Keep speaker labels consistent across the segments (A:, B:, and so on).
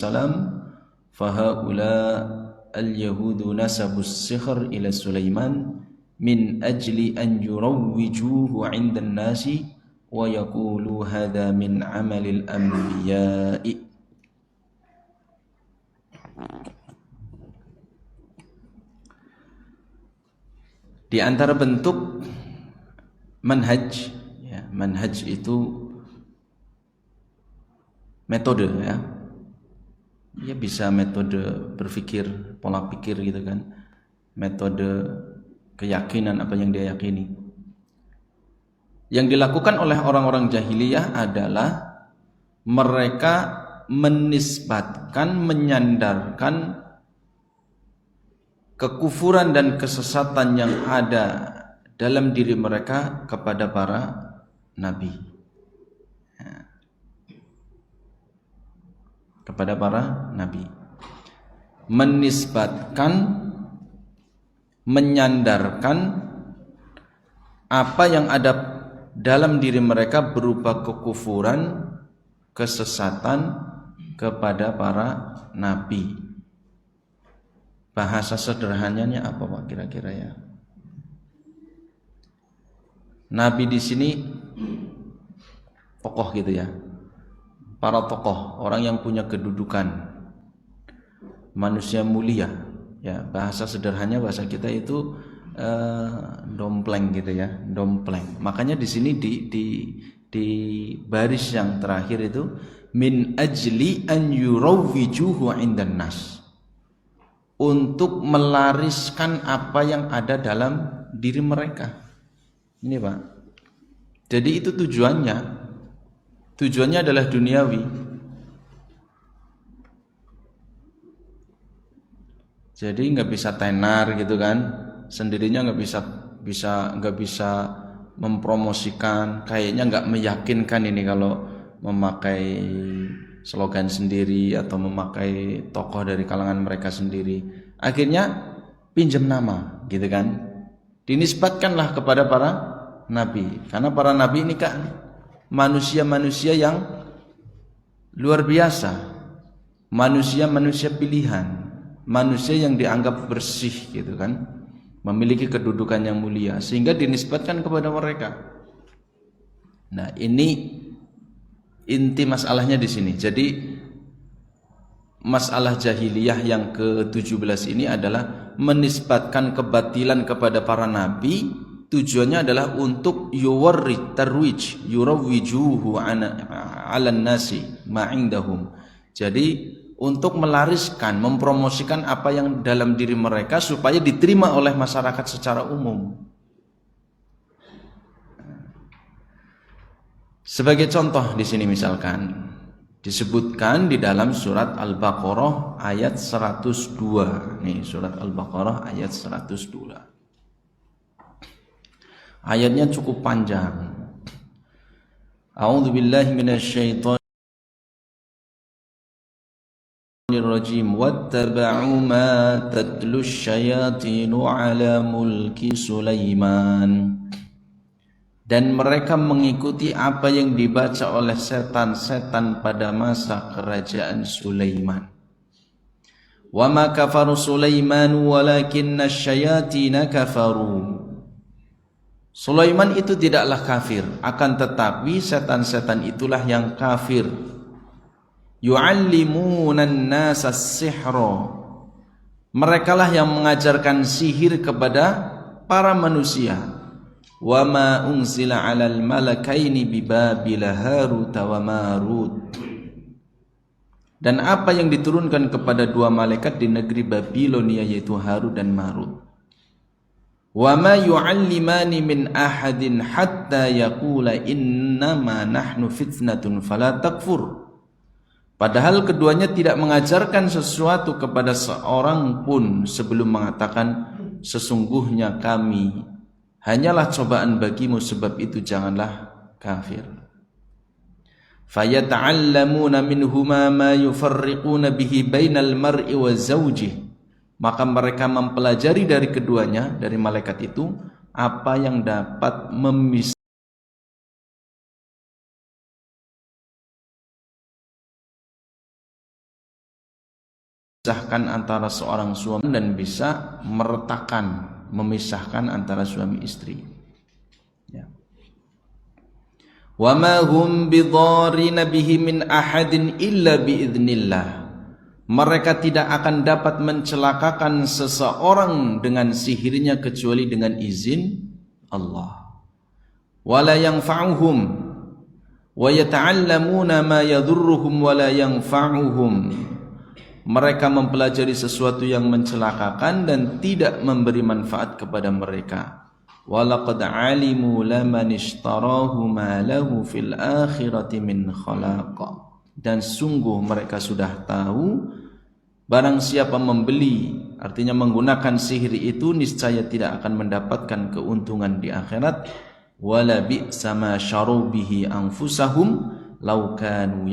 A: salam fahaula al-yahudu nasabu as-sihr ila Sulaiman min ajli an yurawwijuhu 'inda an-nasi wa yaqulu hadha min 'amalil anbiya'i. Di antara bentuk manhaj, ya, manhaj itu metode, ya. Ya bisa metode berpikir, pola pikir gitu kan. Metode keyakinan apa yang dia yakini. Yang dilakukan oleh orang-orang jahiliyah adalah mereka menisbatkan, menyandarkan kekufuran dan kesesatan yang ada dalam diri mereka kepada para nabi, kepada para nabi, menisbatkan, menyandarkan apa yang ada dalam diri mereka berupa kekufuran, kesesatan kepada para nabi. Bahasa sederhananya apa Pak kira-kira ya? Nabi di sini tokoh gitu ya. Para tokoh, orang yang punya kedudukan, manusia mulia. Ya, bahasa sederhananya bahasa kita itu dompleng gitu ya, dompleng. Makanya di sini di baris yang terakhir itu min ajli an yurawwijuhu 'indan nas. Untuk melariskan apa yang ada dalam diri mereka. Ini Pak. Jadi itu tujuannya. Tujuannya adalah duniawi. Jadi nggak bisa tenar gitu kan. Sendirinya nggak bisa mempromosikan. Kayaknya nggak meyakinkan ini kalau memakai slogan sendiri atau memakai tokoh dari kalangan mereka sendiri. Akhirnya pinjam nama gitu kan. Dinisbatkanlah kepada para nabi. Karena para nabi ini kan manusia-manusia yang luar biasa. Manusia-manusia pilihan. Manusia yang dianggap bersih gitu kan. Memiliki kedudukan yang mulia sehingga dinisbatkan kepada mereka. Nah, ini inti masalahnya di sini. Jadi masalah jahiliyah yang ke-17 ini adalah menisbatkan kebatilan kepada para nabi. Tujuannya adalah untuk yurawwijuhu 'alan nasi ma 'indahum. Jadi untuk melariskan, mempromosikan apa yang dalam diri mereka supaya diterima oleh masyarakat secara umum. Sebagai contoh di sini misalkan disebutkan di dalam surat Al-Baqarah ayat 102. Nih surat Al-Baqarah ayat 102. Ayatnya cukup panjang. A'udzubillahi minasyaitonir rajim. Wattaba'u ma tatlu syayatinu 'ala mulki Sulaiman. Dan mereka mengikuti apa yang dibaca oleh setan-setan pada masa kerajaan Sulaiman. Wa ma kafaru Sulaiman walakinna syayatina kafaru. Sulaiman itu tidaklah kafir, akan tetapi setan-setan itulah yang kafir. Yu'allimunan nasa sihra. Merekalah yang mengajarkan sihir kepada para manusia. Wa ma unzila 'alal malakaini bi Babil Harut wa Marut. Dan apa yang diturunkan kepada dua malaikat di negeri Babilonia yaitu Harut dan Marut. Wa ma yu'allimani min ahadin hatta yaqula innama nahnu fitnatun fala takfur. Padahal keduanya tidak mengajarkan sesuatu kepada seorang pun sebelum mengatakan sesungguhnya kami hanyalah cobaan bagimu, sebab itu janganlah kafir. Fayata'allamuna minhuma ma yufarriquna bihi bainal mar'i wa zawjih. Maka mereka mempelajari dari keduanya, dari malaikat itu, apa yang dapat memisahkan memisahkan antara seorang suami dan bisa meretakan, memisahkan antara suami istri. Ya. Wa ma hum bidharina bihi min ahadin illa biidznillah. Mereka tidak akan dapat mencelakakan seseorang dengan sihirnya kecuali dengan izin Allah. Wala yanfa'uhum wa yata'allamuna ma yadhurruhum wala yanfa'uhum. Mereka mempelajari sesuatu yang mencelakakan dan tidak memberi manfaat kepada mereka. Walaqad alimu laman ishtarahu ma lahu fil akhirati min khalaq. Dan sungguh mereka sudah tahu barang siapa membeli, artinya menggunakan sihir itu, niscaya tidak akan mendapatkan keuntungan di akhirat. Wala bi'sa ma syaru bihi anfusahum law kanu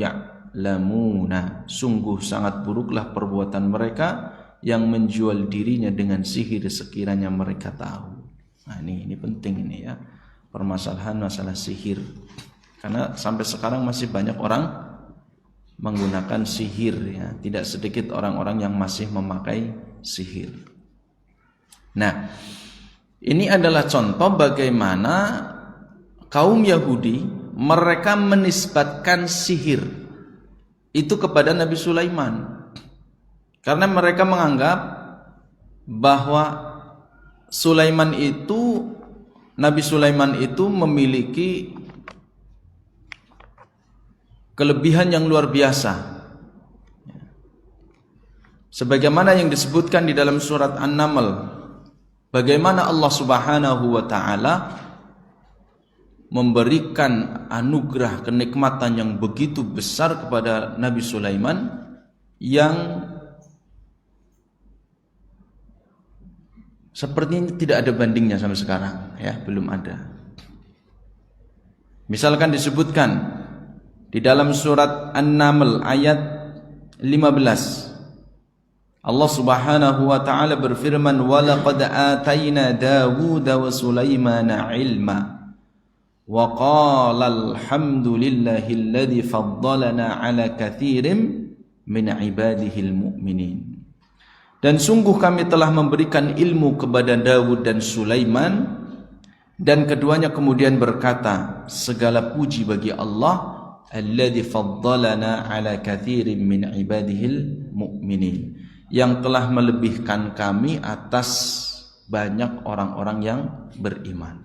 A: lamuna, sungguh sangat buruklah perbuatan mereka yang menjual dirinya dengan sihir sekiranya mereka tahu. Nah ini penting ini ya, permasalahan masalah sihir, karena sampai sekarang masih banyak orang menggunakan sihir ya, tidak sedikit orang-orang yang masih memakai sihir. Nah ini adalah contoh bagaimana kaum Yahudi mereka menisbatkan sihir itu kepada Nabi Sulaiman, karena mereka menganggap bahwa Nabi Sulaiman itu memiliki kelebihan yang luar biasa, sebagaimana yang disebutkan di dalam surat An-Naml, bagaimana Allah Subhanahu wa ta'ala memberikan anugerah kenikmatan yang begitu besar kepada Nabi Sulaiman yang sepertinya tidak ada bandingnya sampai sekarang ya, belum ada. Misalkan disebutkan di dalam surat An-Naml ayat 15, Allah Subhanahu wa ta'ala berfirman, wa laqad atayna Dawuda wa Sulaimana ilma wa qala alhamdulillahilladzi faddalana ala katsirin min ibadihil mu'minin. Dan sungguh kami telah memberikan ilmu kepada Dawud dan Sulaiman, dan keduanya kemudian berkata, segala puji bagi Allah alladzi faddalana ala katsirin min ibadihil mu'minin, yang telah melebihkan kami atas banyak orang-orang yang beriman.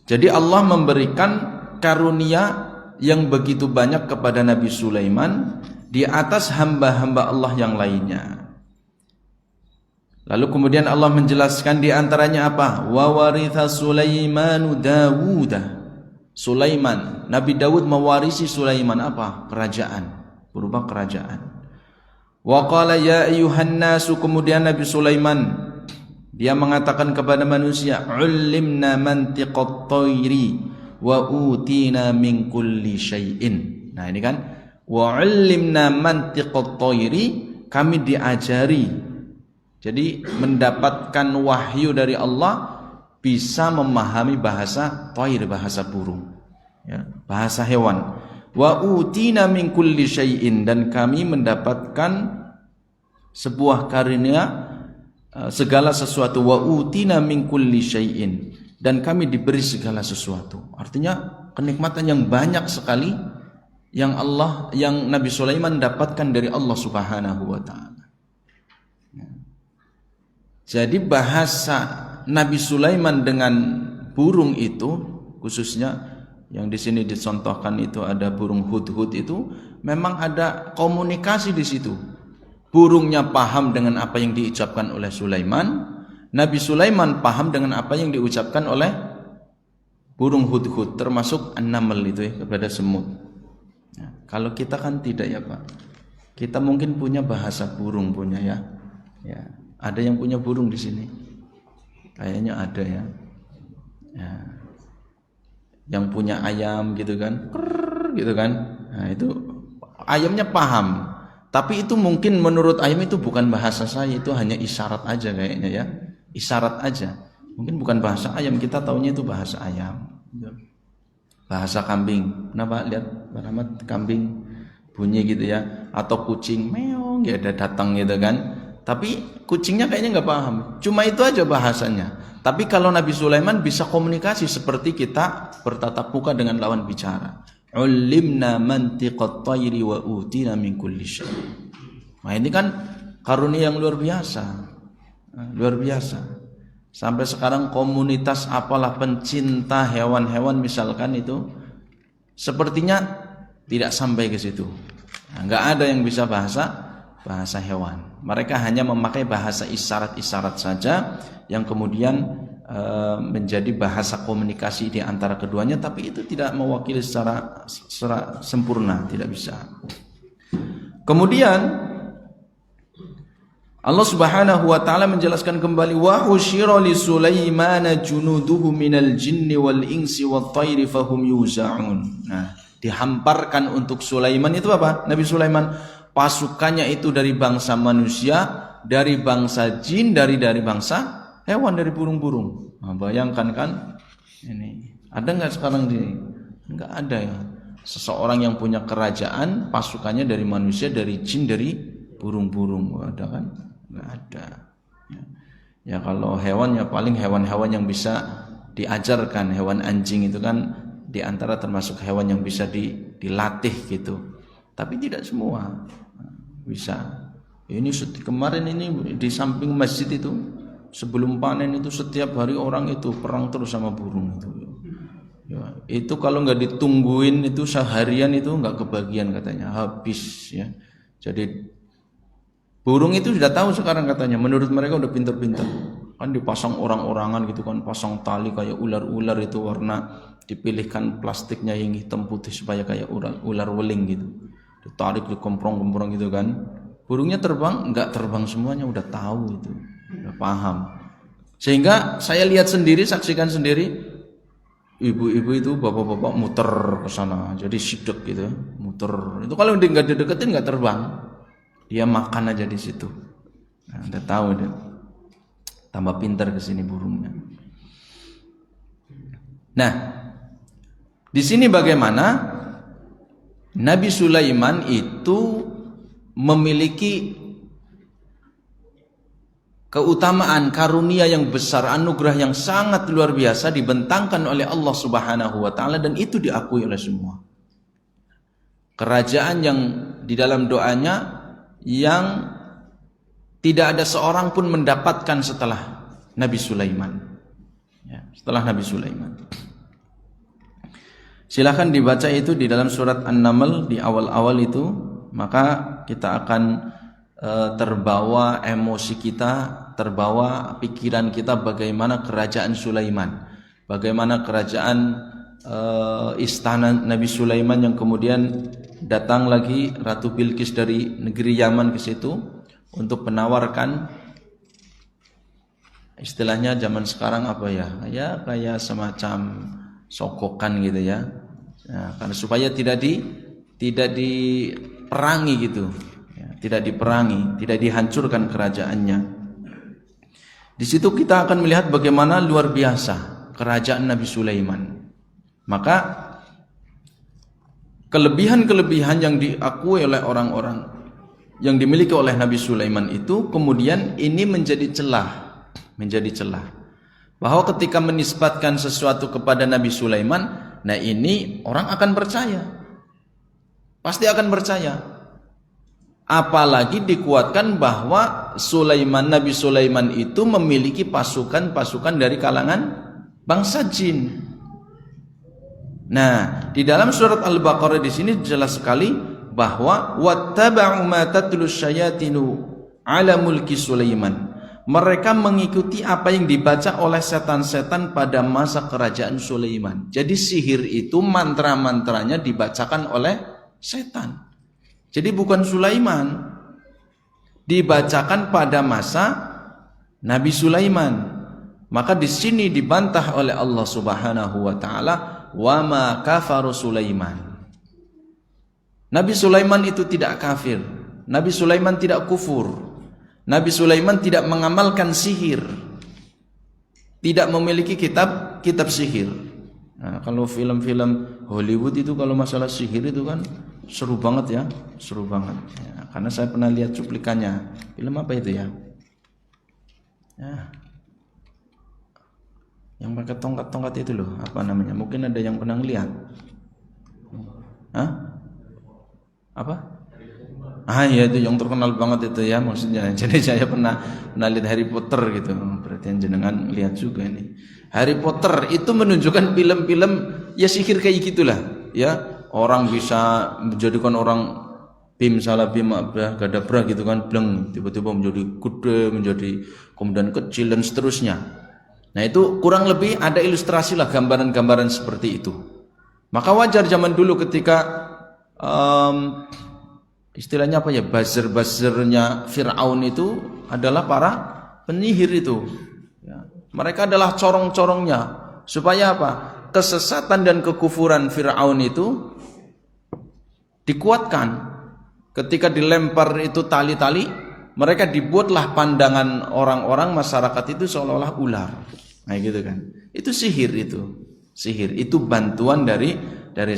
A: Jadi Allah memberikan karunia yang begitu banyak kepada Nabi Sulaiman di atas hamba-hamba Allah yang lainnya. Lalu kemudian Allah menjelaskan di antaranya apa? Wa waritha Sulaimanu Dawuda. Sulaiman, Nabi Dawud mewarisi Sulaiman apa? Kerajaan, berupa kerajaan. Wa qala ya ayyuhan nasu, kemudian Nabi Sulaiman dia mengatakan kepada manusia, ulimna mantiqat thairi wa utina min kulli syai'in. Nah ini kan, wa ulimna mantiqat thairi, kami diajari, jadi mendapatkan wahyu dari Allah, bisa memahami bahasa thair, bahasa burung ya, bahasa hewan. Wa utina min kulli syai'in, dan kami mendapatkan sebuah karunia segala sesuatu. Wa utina min kulli syai'in, dan kami diberi segala sesuatu. Artinya kenikmatan yang banyak sekali yang Nabi Sulaiman dapatkan dari Allah Subhanahu wa ta'ala. Jadi bahasa Nabi Sulaiman dengan burung itu, khususnya yang di sini dicontohkan itu ada burung hudhud, itu memang ada komunikasi di situ. Burungnya paham dengan apa yang diucapkan oleh Sulaiman, Nabi Sulaiman paham dengan apa yang diucapkan oleh burung hudhud, termasuk An-Naml itu ya, kepada semut. Ya, kalau kita kan tidak ya Pak. Kita mungkin punya bahasa burung punya ya. Ya, ada yang punya burung di sini. Kayaknya ada ya. Ya. Yang punya ayam gitu kan. Krrr, gitu kan. Nah, itu ayamnya paham. Tapi itu mungkin menurut ayam itu bukan bahasa saya, itu hanya isyarat aja kayaknya ya. Isyarat aja. Mungkin bukan bahasa ayam, kita taunya itu bahasa ayam. Bahasa kambing. Kenapa? Lihat Pak Rahmat, kambing bunyi gitu ya. atau kucing meong ya ada datang gitu kan. Tapi kucingnya kayaknya nggak paham. Cuma itu aja bahasanya. Tapi kalau Nabi Sulaiman bisa komunikasi seperti kita bertatap muka dengan lawan bicara. Ulimna mantiqat tayri wa utina min kulli syai. Nah ini kan karunia yang luar biasa. Luar biasa. Sampai sekarang komunitas apalah pencinta hewan-hewan misalkan itu sepertinya tidak sampai ke situ. Nggak ada yang bisa bahasa hewan. Mereka hanya memakai bahasa isyarat-isyarat saja yang kemudian menjadi bahasa komunikasi di antara keduanya, tapi itu tidak mewakili secara sempurna, tidak bisa. Kemudian Allah Subhanahu wa taala menjelaskan kembali wa husyira li Sulaimana junuduhu minal jinni wal insi wat thairi fahum yuzaun. Nah, dihamparkan untuk Sulaiman itu apa? Nabi Sulaiman pasukannya itu dari bangsa manusia, dari bangsa jin, dari bangsa hewan, dari burung-burung. Nah, bayangkan kan ini. Ada enggak sekarang di? Enggak ada ya. Seseorang yang punya kerajaan, pasukannya dari manusia, dari jin, dari burung-burung. Ada kan? Enggak ada. Ya kalau hewan ya paling hewan-hewan yang bisa diajarkan. Hewan anjing itu kan di antara termasuk hewan yang bisa dilatih gitu. Tapi tidak semua bisa. Ini kemarin ini di samping masjid itu sebelum panen itu setiap hari orang itu perang terus sama burung itu. Ya, itu kalau nggak ditungguin itu seharian itu nggak kebagian katanya, habis ya. Jadi burung itu sudah tahu sekarang katanya, menurut mereka udah pintar-pintar. Kan dipasang orang-orangan gitu kan, pasang tali kayak ular-ular itu warna, dipilihkan plastiknya yang hitam putih supaya kayak ular weling gitu. Ditarik di komprong-komprong gitu kan. Burungnya terbang, enggak terbang semuanya, udah tahu itu. Udah paham. Sehingga saya lihat sendiri, saksikan sendiri, ibu-ibu itu bapak-bapak muter ke sana. Jadi sidak gitu, muter. Itu kalau enggak dideketin enggak terbang. Dia makan aja di situ. Nah, udah tahu dia. Tambah pintar ke sini burungnya. Nah, di sini bagaimana Nabi Sulaiman itu memiliki keutamaan, karunia yang besar, anugerah yang sangat luar biasa dibentangkan oleh Allah Subhanahu wa taala, dan itu diakui oleh semua. Kerajaan yang di dalam doanya yang tidak ada seorang pun mendapatkan setelah Nabi Sulaiman. Ya, setelah Nabi Sulaiman. Silahkan dibaca itu di dalam surat An-Naml di awal-awal itu, maka kita akan terbawa emosi kita, terbawa pikiran kita bagaimana kerajaan Sulaiman, bagaimana kerajaan istana Nabi Sulaiman yang kemudian datang lagi Ratu Bilqis dari negeri Yaman ke situ untuk menawarkan, istilahnya zaman sekarang apa ya, kayak semacam sokokan gitu ya. Nah, karena supaya tidak diperangi gitu, ya, tidak diperangi, tidak dihancurkan kerajaannya. Di situ kita akan melihat bagaimana luar biasa kerajaan Nabi Sulaiman. Maka kelebihan-kelebihan yang diakui oleh orang-orang yang dimiliki oleh Nabi Sulaiman itu kemudian ini menjadi celah bahwa ketika menisbatkan sesuatu kepada Nabi Sulaiman, nah ini orang akan percaya, pasti akan percaya. Apalagi dikuatkan bahwa Nabi Sulaiman itu memiliki pasukan-pasukan dari kalangan bangsa jin. Nah, di dalam surat Al-Baqarah di sini jelas sekali bahwa wattaba'u ma tatlu syayatinu ala mulki Sulaiman. Mereka mengikuti apa yang dibaca oleh setan-setan pada masa kerajaan Sulaiman. Jadi sihir itu mantra-mantranya dibacakan oleh setan. Jadi bukan Sulaiman. Dibacakan pada masa Nabi Sulaiman. Maka di sini dibantah oleh Allah Subhanahu wa taala, wa ma kafaru Sulaiman. Nabi Sulaiman itu tidak kafir. Nabi Sulaiman tidak kufur. Nabi Sulaiman tidak mengamalkan sihir, tidak memiliki kitab sihir. Nah, kalau film-film Hollywood itu kalau masalah sihir itu kan seru banget ya, seru banget. Ya, karena saya pernah lihat cuplikannya. Film apa itu ya? Ya. Yang pakai tongkat-tongkat itu loh, apa namanya? Mungkin ada yang pernah lihat. Hah? Apa? Ya itu yang terkenal banget itu ya maksudnya. Jadi saya pernah lihat Harry Potter gitu. Berarti jenengan lihat juga ini. Harry Potter itu menunjukkan film-film ya sihir kayak gitulah, ya. Orang bisa menjadikan orang bim salah bim gadabra gitu kan, bleng tiba-tiba menjadi kuda, menjadi kemudian kecil dan seterusnya. Nah itu kurang lebih ada ilustrasi lah, gambaran-gambaran seperti itu. Maka wajar zaman dulu ketika istilahnya apa ya, buzzer-buzzernya Fir'aun itu adalah para penyihir itu ya. Mereka adalah corong-corongnya supaya apa? Kesesatan dan kekufuran Fir'aun itu dikuatkan. Ketika dilempar itu tali-tali, mereka dibuatlah pandangan orang-orang masyarakat itu seolah-olah ular. Nah gitu kan. Itu sihir itu. Sihir itu bantuan dari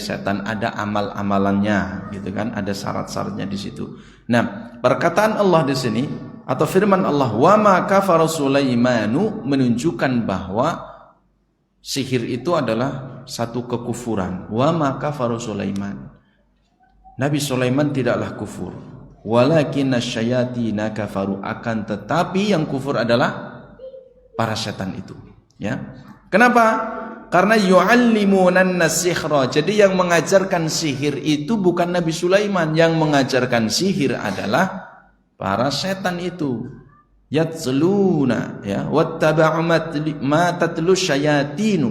A: setan, ada amal-amalannya gitu kan, ada syarat-syaratnya di situ. Nah, perkataan Allah di sini atau firman Allah wa ma kafara Sulaimanu menunjukkan bahwa sihir itu adalah satu kekufuran. Wa ma kafara Sulaiman. Nabi Sulaiman tidaklah kufur. Walakinna syayatina kafaru, akan tetapi yang kufur adalah para setan itu. Ya. Kenapa? Karena yu'allimunan sihra. Jadi yang mengajarkan sihir itu bukan Nabi Sulaiman, yang mengajarkan sihir adalah para setan itu. Yatsluna ya wattaba'u ma tatlu syayatinu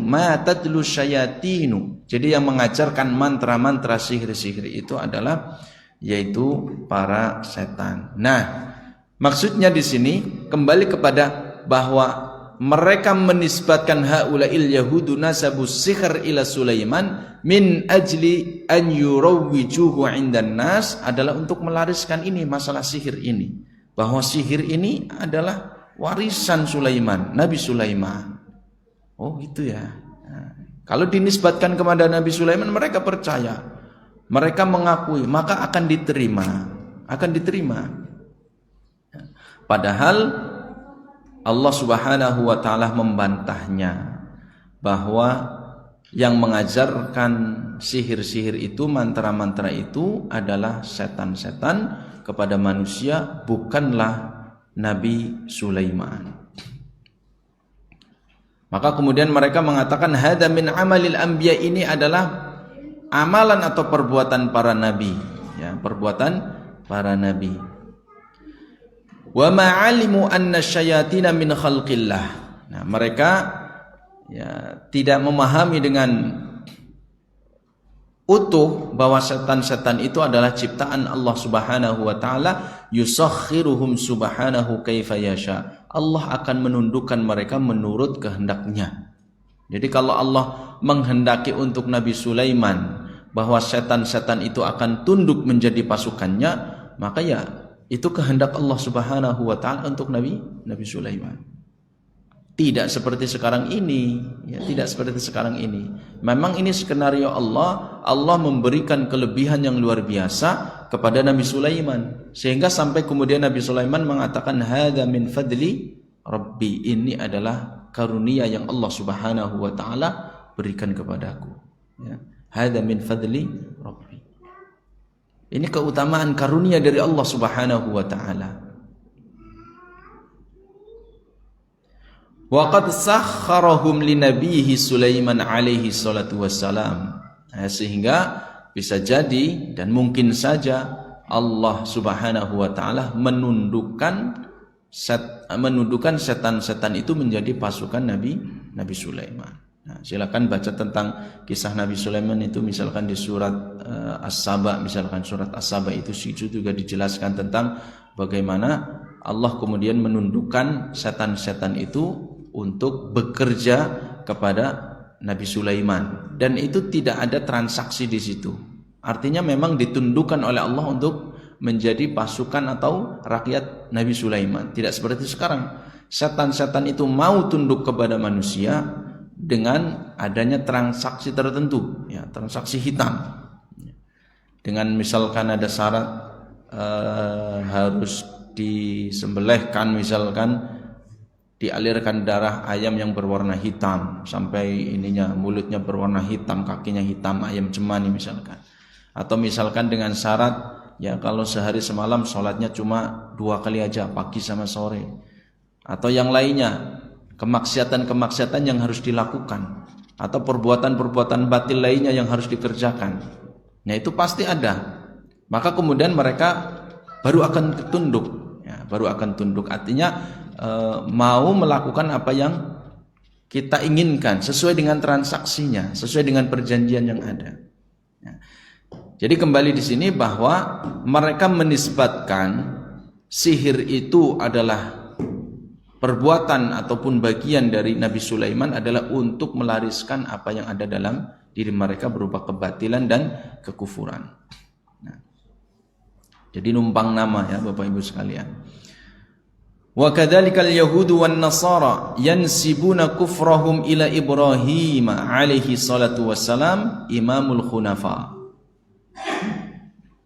A: Jadi yang mengajarkan mantra-mantra sihir-sihir itu adalah yaitu para setan. Nah, maksudnya di sini kembali kepada bahwa mereka menisbatkan haula'il yahudu nasabus sihr ila Sulaiman min ajli an yurawwijuhu 'indan nas, adalah untuk melariskan ini masalah sihir ini. Bahwa sihir ini adalah warisan Sulaiman, Nabi Sulaiman. Oh gitu ya. Nah, kalau dinisbatkan kepada Nabi Sulaiman, mereka percaya, mereka mengakui, maka akan diterima. Padahal Allah Subhanahu wa taala membantahnya bahwa yang mengajarkan sihir-sihir itu, mantra-mantra itu adalah setan-setan kepada manusia, bukanlah Nabi Sulaiman. Maka kemudian mereka mengatakan hada min amalil anbiya, ini adalah amalan atau perbuatan para nabi, ya, perbuatan para nabi. Wa ma'alimu anna syayatina min khalqillah. Nah, mereka ya tidak memahami dengan utuh bahwa setan-setan itu adalah ciptaan Allah Subhanahu wa taala, yusakhiruhum subhanahu kaifa yasha. Allah akan menundukkan mereka menurut kehendaknya. Jadi kalau Allah menghendaki untuk Nabi Sulaiman bahwa setan-setan itu akan tunduk menjadi pasukannya, maka ya itu kehendak Allah Subhanahu wa taala untuk Nabi Sulaiman. Tidak seperti sekarang ini, ya, tidak seperti sekarang ini. Memang ini skenario Allah. Allah memberikan kelebihan yang luar biasa kepada Nabi Sulaiman, sehingga sampai kemudian Nabi Sulaiman mengatakan hadza min fadli Rabbi, ini adalah karunia yang Allah Subhanahu wa taala berikan kepadaku. Ya. Hadza min fadli Rabbi. Ini keutamaan karunia dari Allah Subhanahu wa taala. Waqad sakharahum linabiyhi Sulaiman alaihi salatu wassalam. Sehingga bisa jadi dan mungkin saja Allah Subhanahu wa taala menundukkan setan-setan itu menjadi pasukan Nabi Sulaiman. Nah, silakan baca tentang kisah Nabi Sulaiman itu misalkan di surat As-Saba, misalkan surat As-Saba itu juga dijelaskan tentang bagaimana Allah kemudian menundukkan setan-setan itu untuk bekerja kepada Nabi Sulaiman, dan itu tidak ada transaksi di situ. Artinya memang ditundukkan oleh Allah untuk menjadi pasukan atau rakyat Nabi Sulaiman. Tidak seperti sekarang. Setan-setan itu mau tunduk kepada manusia dengan adanya transaksi tertentu, ya, transaksi hitam. dengan misalkan ada syarat harus disembelihkan, misalkan dialirkan darah ayam yang berwarna hitam sampai mulutnya berwarna hitam, kakinya hitam, ayam cemani misalkan. Atau misalkan dengan syarat ya kalau sehari semalam sholatnya cuma 2 kali aja, pagi sama sore. Atau yang lainnya, kemaksiatan-kemaksiatan yang harus dilakukan, atau perbuatan-perbuatan batil lainnya yang harus dikerjakan. Nah itu pasti ada. Maka kemudian mereka baru akan tunduk, ya, baru akan tunduk. Artinya mau melakukan apa yang kita inginkan sesuai dengan transaksinya, sesuai dengan perjanjian yang ada. Ya. Jadi kembali di sini bahwa mereka menisbatkan sihir itu adalah perbuatan ataupun bagian dari Nabi Sulaiman adalah untuk melariskan apa yang ada dalam diri mereka berupa kebatilan dan kekufuran. Nah, jadi numpang nama ya Bapak Ibu sekalian. Wa kadzalikal yahudu wan nasara yansibuna kufrahum ila Ibrahim alaihi salatu wassalam imamul khunafa.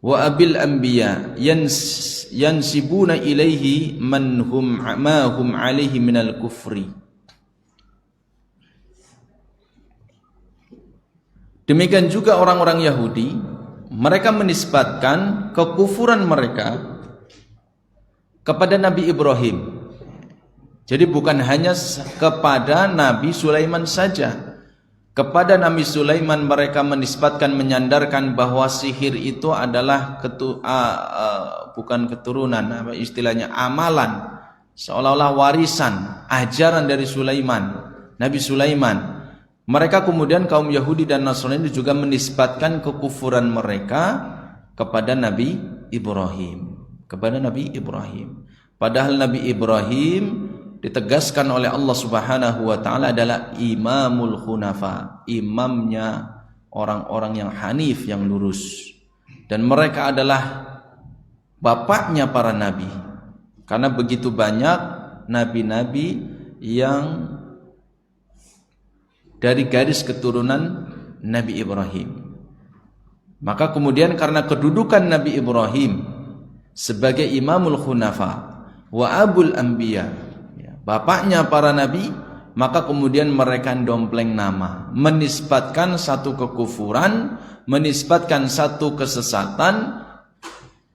A: Wa abil anbiya yansibuna ilaihi ma hum alaihi minal kufri. Demikian juga orang-orang Yahudi, mereka menisbatkan kekufuran mereka kepada Nabi Ibrahim. Jadi bukan hanya kepada Nabi Sulaiman saja. Kepada Nabi Sulaiman mereka menisbatkan, menyandarkan bahwa sihir itu adalah bukan keturunan, apa istilahnya, amalan, seolah-olah warisan, ajaran dari Sulaiman, Nabi Sulaiman. Mereka kemudian kaum Yahudi dan Nasrani juga menisbatkan kekufuran mereka kepada Nabi Ibrahim, Padahal Nabi Ibrahim ditegaskan oleh Allah Subhanahu wa taala adalah imamul khunafa, imamnya orang-orang yang hanif, yang lurus. Dan mereka adalah bapaknya para nabi. Karena begitu banyak nabi-nabi yang dari garis keturunan Nabi Ibrahim. Maka kemudian karena kedudukan Nabi Ibrahim sebagai imamul khunafa wa abul anbiya, bapaknya para nabi, maka kemudian mereka dompleng nama, menisbatkan satu kekufuran, menisbatkan satu kesesatan,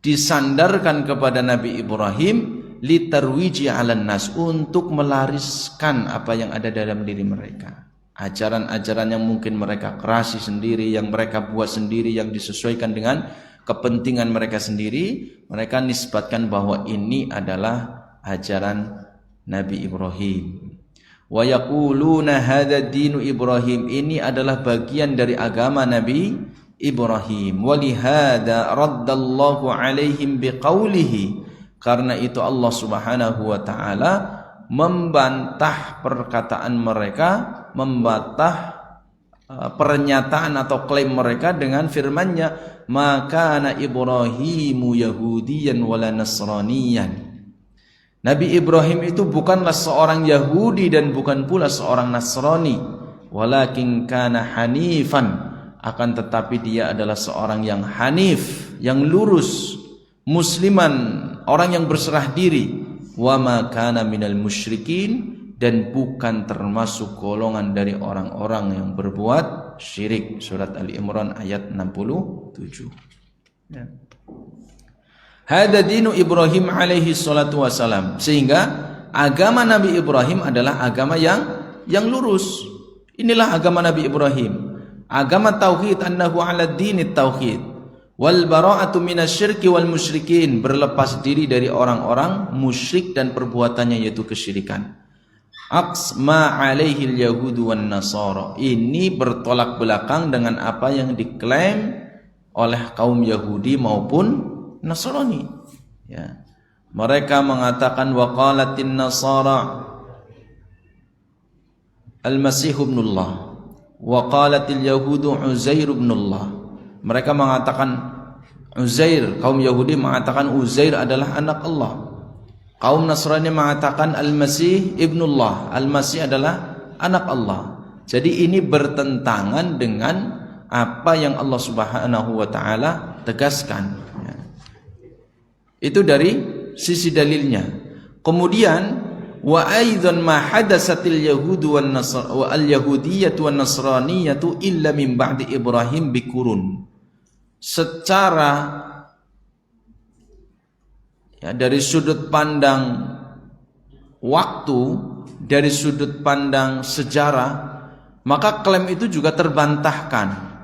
A: disandarkan kepada Nabi Ibrahim litarwiji 'alan nas, untuk melariskan apa yang ada dalam diri mereka. Ajaran-ajaran yang mungkin mereka kerasi sendiri, yang mereka buat sendiri, yang disesuaikan dengan kepentingan mereka sendiri, mereka nisbatkan bahwa ini adalah ajaran Nabi Ibrahim. Wa yaquluna hadza dinu Ibrahim, ini adalah bagian dari agama Nabi Ibrahim. Wa lihada raddallahu alaihim biqaulihi, karena itu Allah Subhanahu wa taala membantah perkataan mereka, membantah pernyataan atau klaim mereka dengan firman-Nya, maka ana Ibrahimu yahudiyan wala nasraniyan. Nabi Ibrahim itu bukanlah seorang Yahudi dan bukan pula seorang Nasrani, walakin kana hanifan, akan tetapi dia adalah seorang yang hanif, yang lurus, musliman, orang yang berserah diri, wa ma kana minal musyrikin, dan bukan termasuk golongan dari orang-orang yang berbuat syirik. Surat Ali Imran ayat 67. Ya. Hada dinu Ibrahim alaihi salatu wassalam. Sehingga agama Nabi Ibrahim adalah agama yang lurus. Inilah agama Nabi Ibrahim. Agama tauhid, annahu ala dinit tauhid wal bara'atu minasyirki wal musyrikin, berlepas diri dari orang-orang musyrik dan perbuatannya yaitu kesyirikan. Aqs ma alaihi al-yahudu wan nasara, ini bertolak belakang dengan apa yang diklaim oleh kaum Yahudi maupun Nasrani. Ya. Mereka mengatakan waqalatin nasara al-masih ibnullah, waqalatil yahudu Uzair ibnullah. Mereka mengatakan Uzair, kaum Yahudi mengatakan Uzair adalah anak Allah. Kaum Nasrani mengatakan al-masih ibnullah, al-masih adalah anak Allah. Jadi ini bertentangan dengan apa yang Allah Subhanahu wa taala tegaskan. Ya. Itu dari sisi dalilnya. Kemudian wa aidan ma hadatsatil yahudu wan nasr wa al yahudiyyatu wan nasraniyatu illa min ba'di Ibrahim bikurun. Secara ya, dari sudut pandang waktu, dari sudut pandang sejarah, maka klaim itu juga terbantahkan.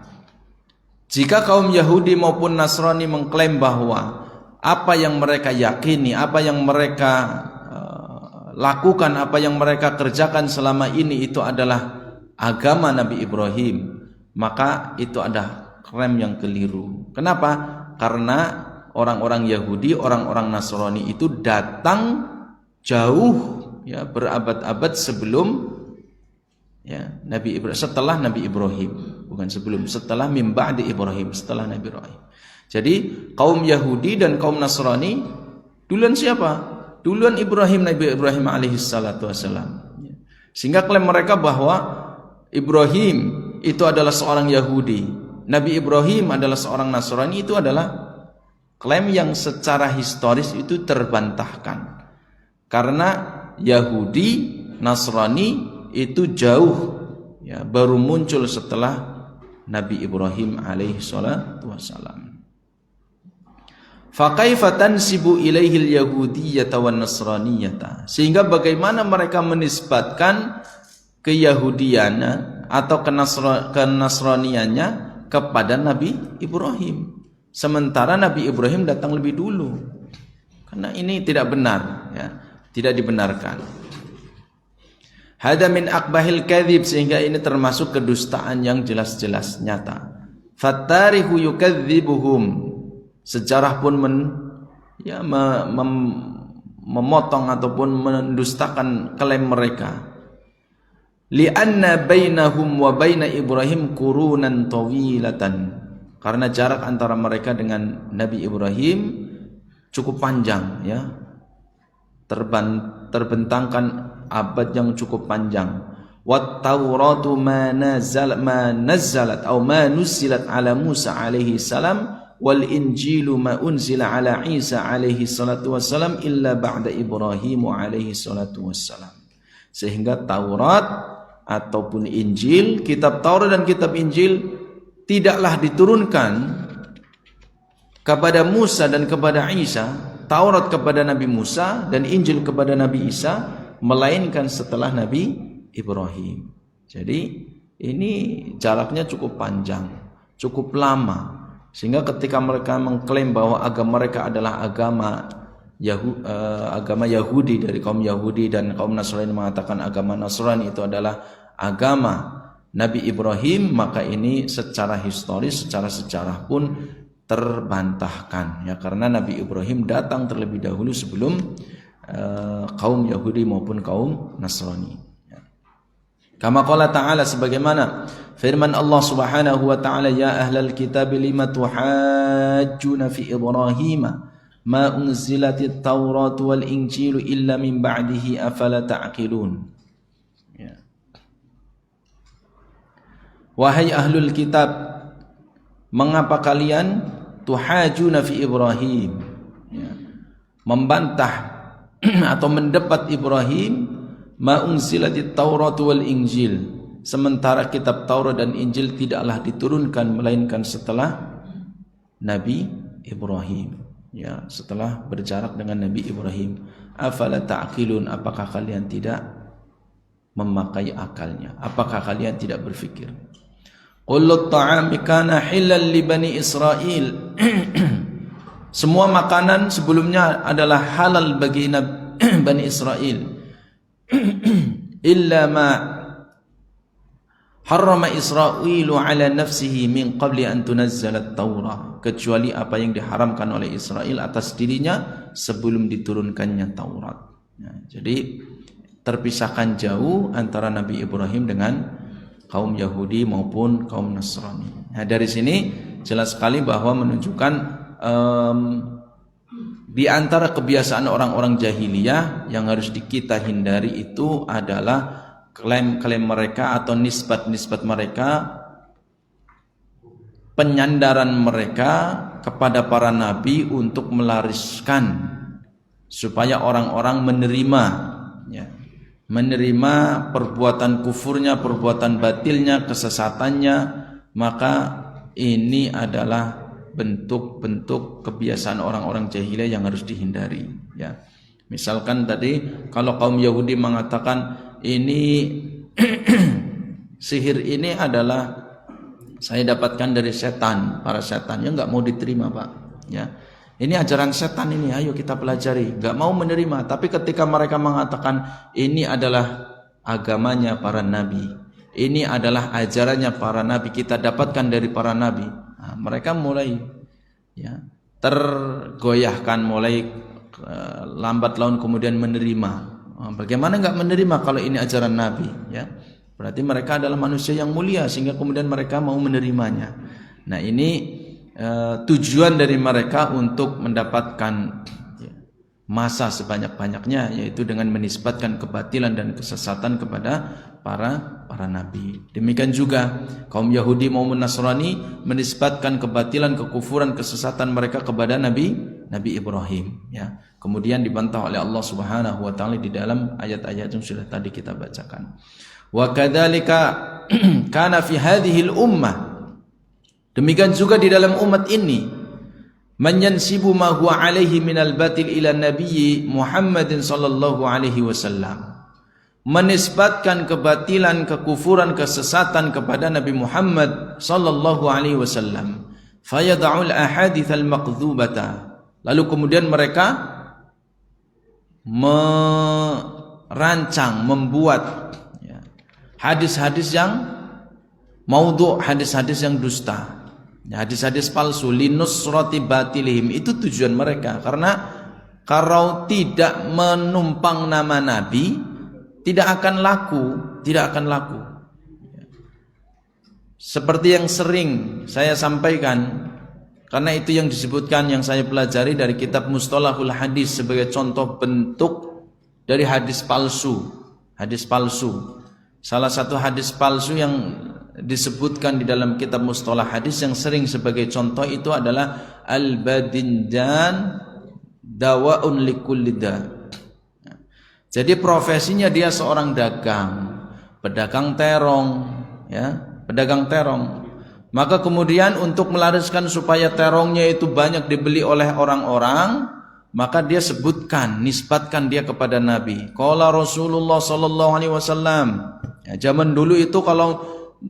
A: Jika kaum Yahudi maupun Nasrani mengklaim bahwa apa yang mereka yakini, apa yang mereka lakukan, apa yang mereka kerjakan selama ini itu adalah agama Nabi Ibrahim, maka itu ada klaim yang keliru. Kenapa? Karena orang-orang Yahudi, orang-orang Nasrani itu datang jauh ya, berabad-abad sebelum ya Nabi Ibrahim, setelah Nabi Ibrahim, bukan sebelum, setelah min ba'di Ibrahim, setelah Nabi Ibrahim. Jadi kaum Yahudi dan kaum Nasrani duluan siapa? Duluan Ibrahim, Nabi Ibrahim alaihi salatu wassalam. Sehingga klaim mereka bahwa Ibrahim itu adalah seorang Yahudi, Nabi Ibrahim adalah seorang Nasrani, itu adalah klaim yang secara historis itu terbantahkan. Karena Yahudi, Nasrani itu jauh ya, baru muncul setelah Nabi Ibrahim alaihi salatu wassalam. Fa kaifa tansibu ilaihil yahudiyyata wan nasraniyata, sehingga bagaimana mereka menisbatkan keyahudian atau kenasraniannya kepada Nabi Ibrahim, sementara Nabi Ibrahim datang lebih dulu. Karena ini tidak benar ya, tidak dibenarkan. Hada min akbahil kadzib, sehingga ini termasuk kedustaan yang jelas-jelas nyata. Fattarihu yukadzibuhum, sejarah pun memotong ataupun mendustakan klaim mereka. Li'anna bainahum wa baina Ibrahim qurunan tawilatan, karena jarak antara mereka dengan Nabi Ibrahim cukup panjang ya, terbentangkan abad yang cukup panjang. Wat Tauratu ma nazzalat atau ma nuzilat ala Musa alaihi salam wal Injilu ma unzila ala Isa alaihi salatu wassalam illa ba'da Ibrahim alaihi salatu wassalam. Sehingga Taurat ataupun Injil, kitab Taurat dan kitab Injil tidaklah diturunkan kepada Musa dan kepada Isa, Taurat kepada Nabi Musa dan Injil kepada Nabi Isa, melainkan setelah Nabi Ibrahim. Jadi ini jaraknya cukup panjang, cukup lama. Sehingga ketika mereka mengklaim bahwa agama mereka adalah agama Yahudi, dari kaum Yahudi, dan kaum Nasrani mengatakan agama Nasrani itu adalah agama Nabi Ibrahim, maka ini secara historis, secara sejarah pun terbantahkan ya, karena Nabi Ibrahim datang terlebih dahulu sebelum kaum Yahudi maupun kaum Nasrani. Kama qala ta'ala, sebagaimana firman Allah Subhanahu wa ta'ala, ya ahlal kitab lima tuhajjuna fi Ibrahim ma unzilatit Taurat wal Injilu illa min ba'dihi afala ta'qilun. Ya. Wahai ahlul kitab, mengapa kalian tuhajjuna fi Ibrahim, ya, membantah atau mendebat Ibrahim, ma unzilatit Taurat wal Injil, sementara kitab Taurat dan Injil tidaklah diturunkan melainkan setelah Nabi Ibrahim, ya, setelah berjarak dengan Nabi Ibrahim. Afala ta'qilun, apakah kalian tidak memakai akalnya? Apakah kalian tidak berfikir? Qullut ta'ami kana hilal li bani Israil. Semua makanan sebelumnya adalah halal bagi Bani Israel. Illa ma harrama Israilu ala nafsihi min qabli an tunazzala at-Taurah, kecuali apa yang diharamkan oleh Israel atas dirinya sebelum diturunkannya Taurat. Ya, jadi terpisahkan jauh antara Nabi Ibrahim dengan kaum Yahudi maupun kaum Nasrani. Nah, dari sini jelas sekali bahwa menunjukkan di antara kebiasaan orang-orang jahiliyah yang harus kita hindari itu adalah klaim-klaim mereka atau nisbat-nisbat mereka penyandaran mereka kepada para nabi untuk melariskan supaya orang-orang menerima, ya, menerima perbuatan kufurnya, perbuatan batilnya, kesesatannya. Maka ini adalah bentuk-bentuk kebiasaan orang-orang jahiliyah yang harus dihindari, ya. Misalkan tadi kalau kaum Yahudi mengatakan ini sihir ini adalah saya dapatkan dari setan, para setan, ya nggak mau diterima, Pak, ya. Ini ajaran setan ini, ayo kita pelajari. Nggak mau menerima. Tapi ketika mereka mengatakan ini adalah agamanya para nabi, ini adalah ajarannya para nabi, kita dapatkan dari para nabi, nah, mereka mulai, ya, tergoyahkan, mulai lambat laun kemudian menerima. Bagaimana nggak menerima kalau ini ajaran nabi, ya? Berarti mereka adalah manusia yang mulia sehingga kemudian mereka mau menerimanya. Nah, ini tujuan dari mereka untuk mendapatkan, ya, masa sebanyak-banyaknya, yaitu dengan menisbatkan kebatilan dan kesesatan kepada para nabi. Demikian juga kaum Yahudi maupun Nasrani menisbatkan kebatilan, kekufuran, kesesatan mereka kepada Nabi Ibrahim, ya. Kemudian dibantah oleh Allah Subhanahu wa taala di dalam ayat-ayat yang sudah tadi kita bacakan. Wa kadzalika kana fi hadhihi al-ummah, demikian juga di dalam umat ini, manyansibu ma huwa alaihi minal batil ila nabiyyi Muhammadin sallallahu alaihi wasallam, menisbatkan kebatilan, kekufuran, kesesatan kepada Nabi Muhammad sallallahu alaihi wasallam. Fayad'ul ahadits al-maqdzubata, lalu kemudian mereka merancang, membuat, ya, hadis-hadis yang maudhu', hadis-hadis yang dusta, ya, hadis-hadis palsu, linusrati batilihim. Itu tujuan mereka, karena kalau tidak menumpang nama Nabi tidak akan laku. Seperti yang sering saya sampaikan, karena itu yang disebutkan, yang saya pelajari dari kitab Mustalahul Hadis sebagai contoh bentuk dari hadis palsu. Hadis palsu. Salah satu hadis palsu yang disebutkan di dalam kitab Mustalah Hadis yang sering sebagai contoh itu adalah al-badinjan dawa'un likulli da'. Jadi profesinya dia seorang pedagang terong, ya, pedagang terong. Maka kemudian untuk melariskan supaya terongnya itu banyak dibeli oleh orang-orang, maka dia sebutkan, nisbatkan dia kepada Nabi. Qala Rasulullah sallallahu alaihi wasallam. Ya, zaman dulu itu kalau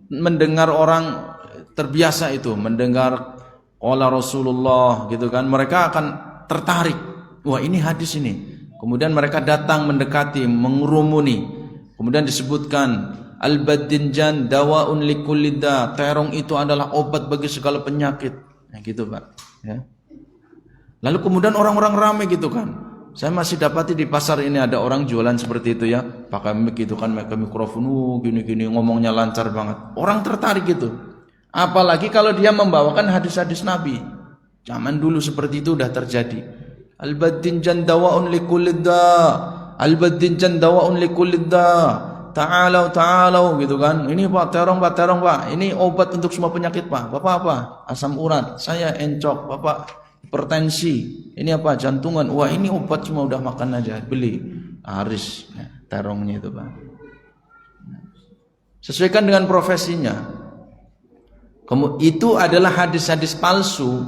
A: mendengar orang terbiasa itu mendengar qala Rasulullah gitu kan, mereka akan tertarik. Wah, ini hadis ini. Kemudian mereka datang mendekati, mengerumuni. Kemudian disebutkan al-badinjan dawa'un likulli da', terong itu adalah obat bagi segala penyakit. Nah, gitu, Pak, ya. Lalu kemudian orang-orang ramai gitu kan. Saya masih dapati di pasar ini ada orang jualan seperti itu, ya, pakai mic gitu kan, pakai mikrofon, gini-gini ngomongnya lancar banget. Orang tertarik gitu. Apalagi kalau dia membawakan hadis-hadis Nabi. Zaman dulu seperti itu sudah terjadi. Al-badinjan dawa'un likulli da', al-badinjan dawa'un likulli da'. Ta'alau gitu kan. Ini Pak, terong Pak. Ini obat untuk semua penyakit, Pak. Bapak apa? Asam urat. Saya encok. Bapak hipertensi. Ini apa? Jantungan. Wah, ini obat, cuma udah makan aja. Beli. Haris, ya, terongnya itu, Pak. Sesuaikan dengan profesinya. Itu adalah hadis-hadis palsu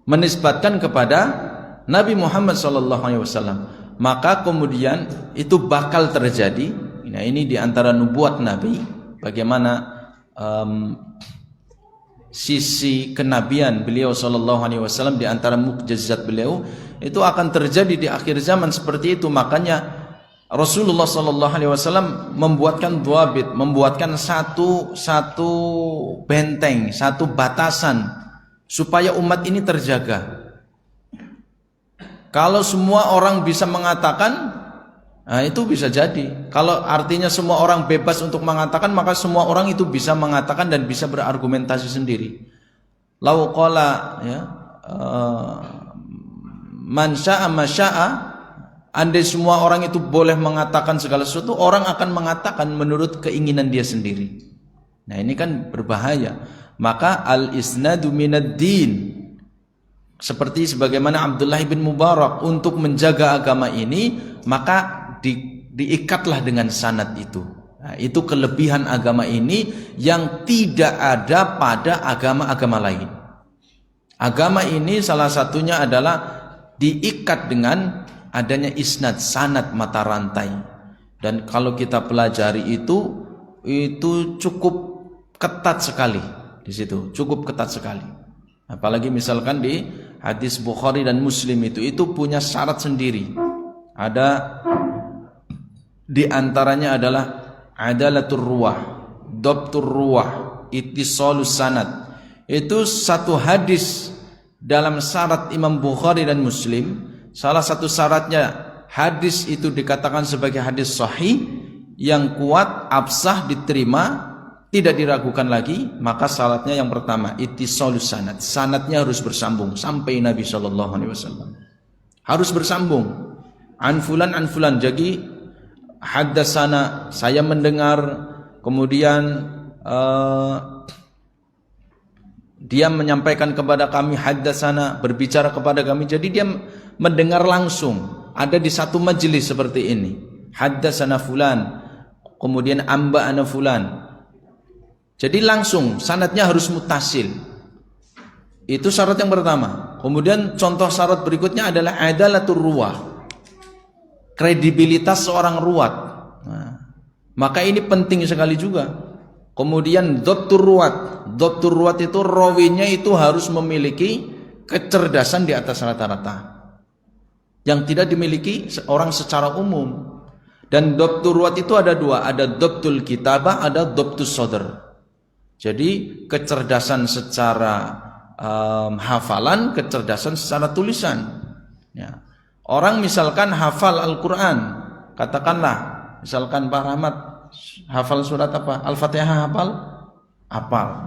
A: menisbatkan kepada Nabi Muhammad SAW. Maka kemudian itu bakal terjadi. Nah, ini diantara nubuat Nabi, bagaimana sisi kenabian beliau sallallahu alaihi wasallam, diantara mukjizat beliau itu akan terjadi di akhir zaman seperti itu. Makanya Rasulullah sallallahu alaihi wasallam membuatkan duabit, membuatkan satu benteng, satu batasan supaya umat ini terjaga. Kalau semua orang bisa mengatakan, nah, itu bisa jadi. Kalau artinya semua orang bebas untuk mengatakan, maka semua orang itu bisa mengatakan dan bisa berargumentasi sendiri. Lau qala, ya, man sya'a ma sya'a, andai semua orang itu boleh mengatakan segala sesuatu, orang akan mengatakan menurut keinginan dia sendiri. Nah, ini kan berbahaya. Maka al-isnadu minad din. Seperti sebagaimana Abdullah bin Mubarak, untuk menjaga agama ini maka diikatlah dengan sanad itu. Nah, itu kelebihan agama ini yang tidak ada pada agama-agama lain. Agama ini salah satunya adalah diikat dengan adanya isnad, sanad, mata rantai. Dan kalau kita pelajari itu cukup ketat sekali di situ, cukup ketat sekali. Apalagi misalkan di hadis Bukhari dan Muslim itu punya syarat sendiri. Ada di antaranya adalah adalatur ruwah, dhabtur ruwah, ittisalus sanad. Itu satu hadis dalam syarat Imam Bukhari dan Muslim. Salah satu syaratnya hadis itu dikatakan sebagai hadis sahih yang kuat, absah, diterima, tidak diragukan lagi. Maka syaratnya yang pertama ittisalus sanad, sanadnya harus bersambung sampai Nabi SAW. Harus bersambung. An fulan, jadi haddatsana, saya mendengar, kemudian dia menyampaikan kepada kami, haddatsana, berbicara kepada kami. Jadi dia mendengar langsung, ada di satu majelis seperti ini. Haddatsana fulan, kemudian amba'ana fulan. Jadi langsung, sanadnya harus mutasil. Itu syarat yang pertama. Kemudian contoh syarat berikutnya adalah adalatur ruwah, kredibilitas seorang ruwat. Nah, maka ini penting sekali juga. Kemudian dhabtur ruwat itu rawinya itu harus memiliki kecerdasan di atas rata-rata yang tidak dimiliki orang secara umum. Dan dhabtur ruwat itu ada dua, ada dhabtul kitabah, ada dhabtus sadr. Jadi kecerdasan secara hafalan, kecerdasan secara tulisan. Ya. Orang misalkan hafal Al-Quran, katakanlah misalkan Pak Rahmat hafal surat apa? Al-Fatihah hafal?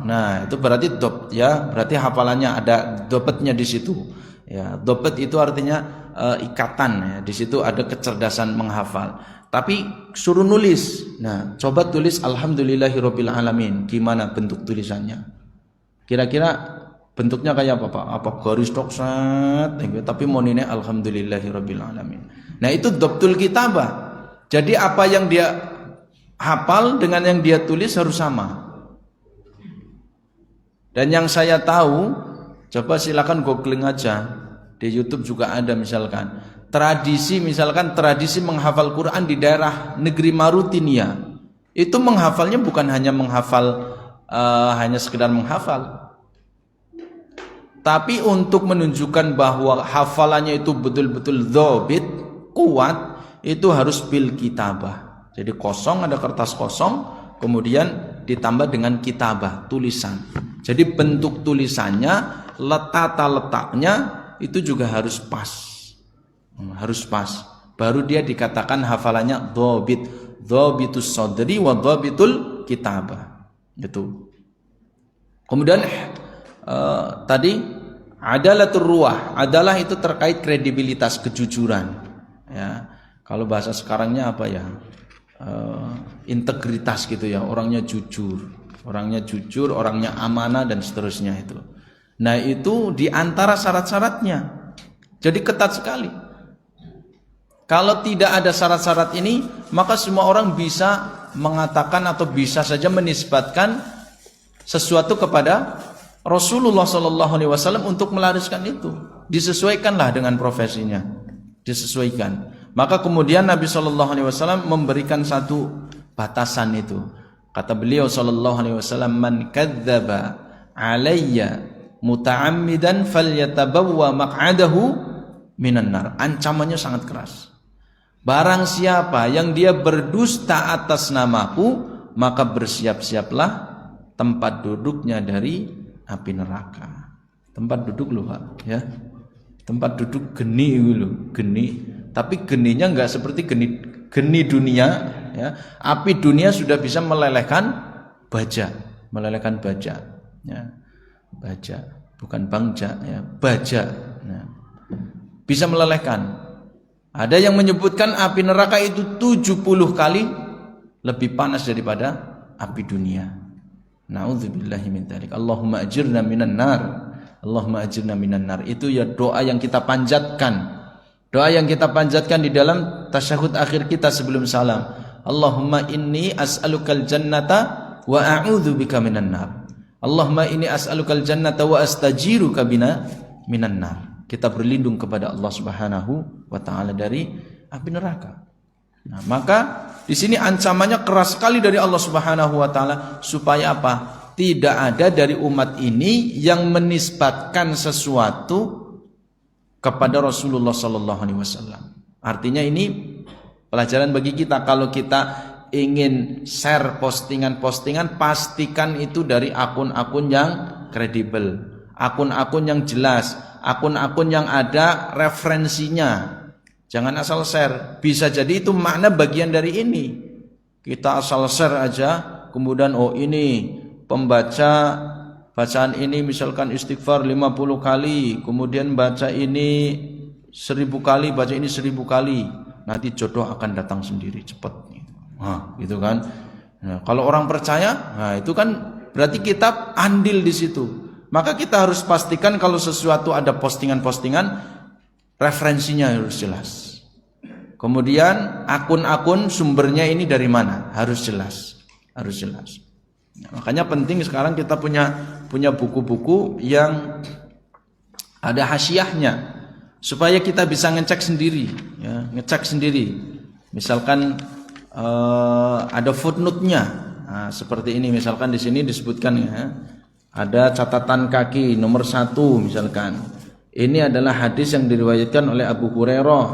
A: Nah, itu berarti dhabt ya, berarti hafalannya ada dhabtnya di situ. Ya, dhabt itu artinya ikatan ya. Di situ ada kecerdasan menghafal. Tapi suruh nulis. Nah, coba tulis alhamdulillahirabbil alamin. Gimana bentuk tulisannya? Kira-kira bentuknya kayak apa, Pak? Apa garis toksat? Tapi monine alhamdulillahirabbil alamin. Nah, itu dhabtul kitabah. Jadi apa yang dia hafal dengan yang dia tulis harus sama. Dan yang saya tahu, coba silakan googling aja. Di YouTube juga ada misalkan. Tradisi menghafal Quran di daerah negeri Mauritania. Itu menghafalnya bukan hanya menghafal hanya sekedar menghafal. Tapi untuk menunjukkan bahwa hafalannya itu betul-betul dhabit, kuat, itu harus bil kitabah. Jadi kosong, ada kertas kosong, kemudian ditambah dengan kitabah, tulisan. Jadi bentuk tulisannya, letaknya itu juga harus pas. Harus pas. Baru dia dikatakan hafalannya dhabit. Dhabitus sadri wa dhabitul kitabah. Itu. Kemudian tadi adalatur ruwah, adalah itu terkait kredibilitas, kejujuran. Ya, kalau bahasa sekarangnya apa ya? Integritas gitu ya, orangnya jujur, orangnya amanah dan seterusnya itu. Nah, itu di antara syarat-syaratnya. Jadi ketat sekali. Kalau tidak ada syarat-syarat ini, maka semua orang bisa mengatakan atau bisa saja menisbatkan sesuatu kepada Rasulullah SAW untuk melariskan itu. Disesuaikanlah dengan profesinya, disesuaikan. Maka kemudian Nabi SAW memberikan satu batasan itu. Kata beliau SAW, man kadzdzaba alayya muta'ammidan falyatabawwa maq'adahu minan nar. Ancamannya sangat keras. Barang siapa yang dia berdusta atas namaku, maka bersiap-siaplah tempat duduknya dari api neraka. Tempat duduk loh, Pak, ya. Tempat duduk geni loh, geni. Tapi geninya enggak seperti geni dunia, ya. Api dunia sudah bisa melelehkan baja, ya. Baja, bukan bangja, ya, baja. Nah, bisa melelehkan. Ada yang menyebutkan api neraka itu 70 kali lebih panas daripada api dunia. Na'udzubillahi min dzalik. Allahumma ajirna minan nar. Allahumma ajirna minan nar. Itu ya doa yang kita panjatkan. Doa yang kita panjatkan di dalam tasyahud akhir kita sebelum salam. Allahumma inni as'alukal jannata wa a'udzubika minan nar. Allahumma inni as'alukal jannata wa astajiruka minan nar. Kita berlindung kepada Allah Subhanahu wa taala dari api neraka. Nah, maka di sini ancamannya keras sekali dari Allah Subhanahu wa taala supaya apa? Tidak ada dari umat ini yang menisbatkan sesuatu kepada Rasulullah sallallahu alaihi wasallam. Artinya ini pelajaran bagi kita, kalau kita ingin share postingan-postingan, pastikan itu dari akun-akun yang kredibel, akun-akun yang jelas, akun-akun yang ada referensinya. Jangan asal share. Bisa jadi itu makna bagian dari ini. Kita asal share aja, kemudian oh ini pembaca bacaan ini misalkan istighfar 50 kali, kemudian baca ini 1000 kali, baca ini 1000 kali, nanti jodoh akan datang sendiri cepat. Nah, gitu kan. Nah, kalau orang percaya, nah itu kan berarti kita andil di situ. Maka kita harus pastikan kalau sesuatu ada postingan-postingan, referensinya harus jelas. Kemudian akun-akun sumbernya ini dari mana? Harus jelas. Harus jelas. Nah, makanya penting sekarang kita punya buku-buku yang ada hasyiahnya supaya kita bisa ngecek sendiri, ya, ngecek sendiri. Misalkan ada footnote-nya. Nah, seperti ini misalkan di sini disebutkan ya. Ada catatan kaki nomor 1 misalkan. Ini adalah hadis yang diriwayatkan oleh Abu Hurairah.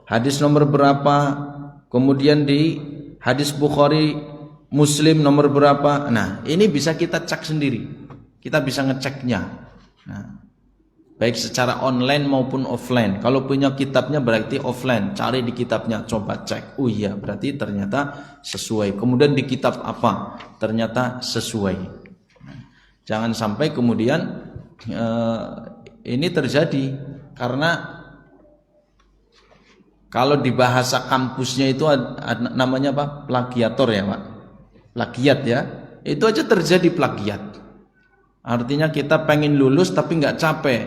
A: Hadis nomor berapa? Kemudian di hadis Bukhari, Muslim nomor berapa? Nah, ini bisa kita cek sendiri. Kita bisa ngeceknya. Nah, baik secara online maupun offline. Kalau punya kitabnya berarti offline. Cari di kitabnya, coba cek. Oh iya, berarti ternyata sesuai. Kemudian di kitab apa? Ternyata sesuai. Nah, jangan sampai kemudian ini terjadi karena kalau di bahasa kampusnya itu namanya apa? Plagiator ya, Pak. Plagiat ya, itu aja terjadi plagiat. Artinya kita pengen lulus tapi nggak capek,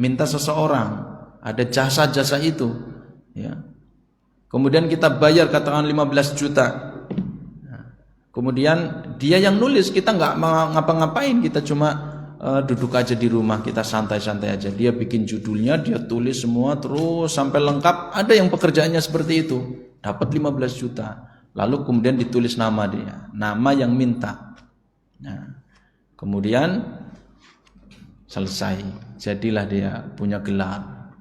A: minta seseorang, ada jasa-jasa itu, ya. Kemudian kita bayar katakan 15 juta. Nah, kemudian dia yang nulis, kita nggak ngapa-ngapain, kita cuma duduk aja di rumah, kita santai-santai aja. Dia bikin judulnya, dia tulis semua terus sampai lengkap. Ada yang pekerjaannya seperti itu, dapat 15 juta. Lalu kemudian ditulis nama dia, nama yang minta. Nah, kemudian selesai, jadilah dia punya gelar.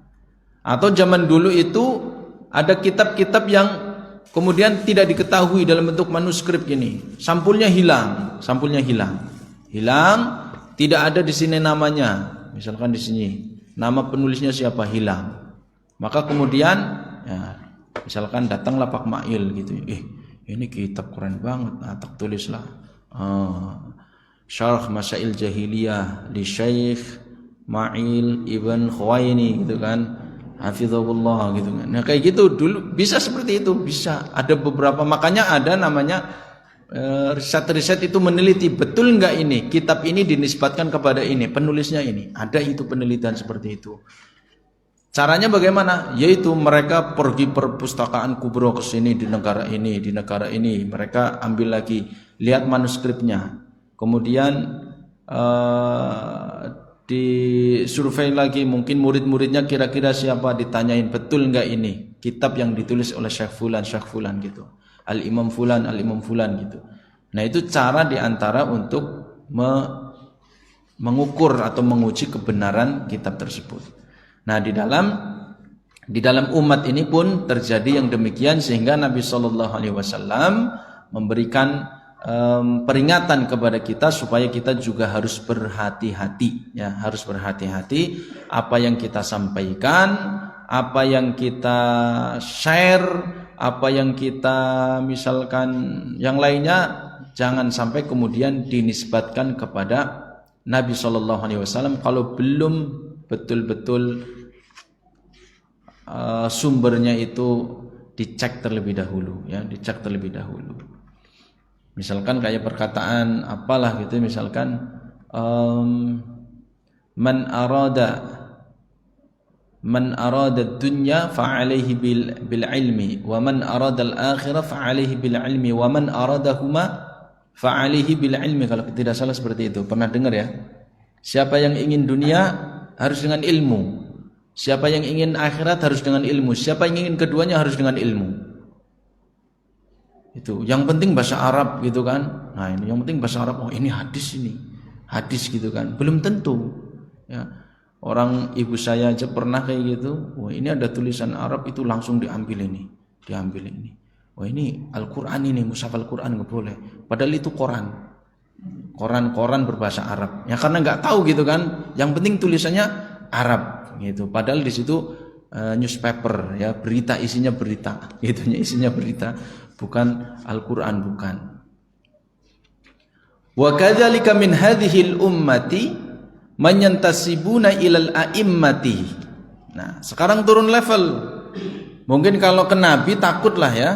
A: Atau zaman dulu itu ada kitab-kitab yang kemudian tidak diketahui dalam bentuk manuskrip gini, sampulnya hilang, hilang, tidak ada di sini namanya. Misalkan di sini nama penulisnya siapa, hilang. Maka kemudian ya, misalkan datanglah Pak Mail gitu, ini kitab keren banget, nah, tak tulislah Syarh Masail Jahiliyah di Syekh Ma'il Ibn Khuwaini gitu kan, hafizahullah gitu kan. Nah kayak gitu dulu bisa seperti itu, bisa. Ada beberapa, makanya ada namanya riset-riset itu meneliti betul enggak ini kitab ini dinisbatkan kepada ini, penulisnya ini. Ada itu penelitian seperti itu. Caranya bagaimana? Yaitu mereka pergi perpustakaan kubro ke sini di negara ini, mereka ambil lagi, lihat manuskripnya. Kemudian disurvei lagi, mungkin murid-muridnya kira-kira siapa, ditanyain betul enggak ini kitab yang ditulis oleh Syekh Fulan gitu. Al-Imam Fulan gitu. Nah, itu cara diantara untuk mengukur atau menguji kebenaran kitab tersebut. Nah, di dalam umat ini pun terjadi yang demikian, sehingga Nabi Shallallahu Alaihi Wasallam memberikan peringatan kepada kita supaya kita juga harus berhati-hati, ya, harus berhati-hati apa yang kita sampaikan, apa yang kita share, apa yang kita misalkan yang lainnya, jangan sampai kemudian dinisbatkan kepada Nabi Shallallahu Alaihi Wasallam kalau belum betul-betul sumbernya itu dicek terlebih dahulu, ya, dicek terlebih dahulu. Misalkan kayak perkataan apalah gitu, misalkan man arada dunya fa'alaihi bil ilmi wa man arada al akhirah fa'alaihi bil ilmi wa man aradahuma fa'alaihi bil ilmi. Kalau tidak salah seperti itu. Pernah dengar ya? Siapa yang ingin dunia harus dengan ilmu. Siapa yang ingin akhirat harus dengan ilmu. Siapa yang ingin keduanya harus dengan ilmu. Itu yang penting bahasa Arab gitu kan. Nah ini yang penting bahasa Arab. Oh ini hadis gitu kan. Belum tentu ya. Orang ibu saya aja pernah kayak gitu. Wah ini ada tulisan Arab itu langsung diambil ini. Wah ini Al-Quran ini, mushaf Al-Quran nggak boleh. Padahal itu koran berbahasa Arab. Ya karena nggak tahu gitu kan. Yang penting tulisannya Arab gitu. Padahal di situ newspaper ya, berita isinya berita. Itunya isinya berita, bukan Al-Quran, bukan. Wa kadzalika min hadhil ummati man yantasibuna ilal a'immati. Nah, sekarang turun level. Mungkin kalau ke Nabi takutlah ya.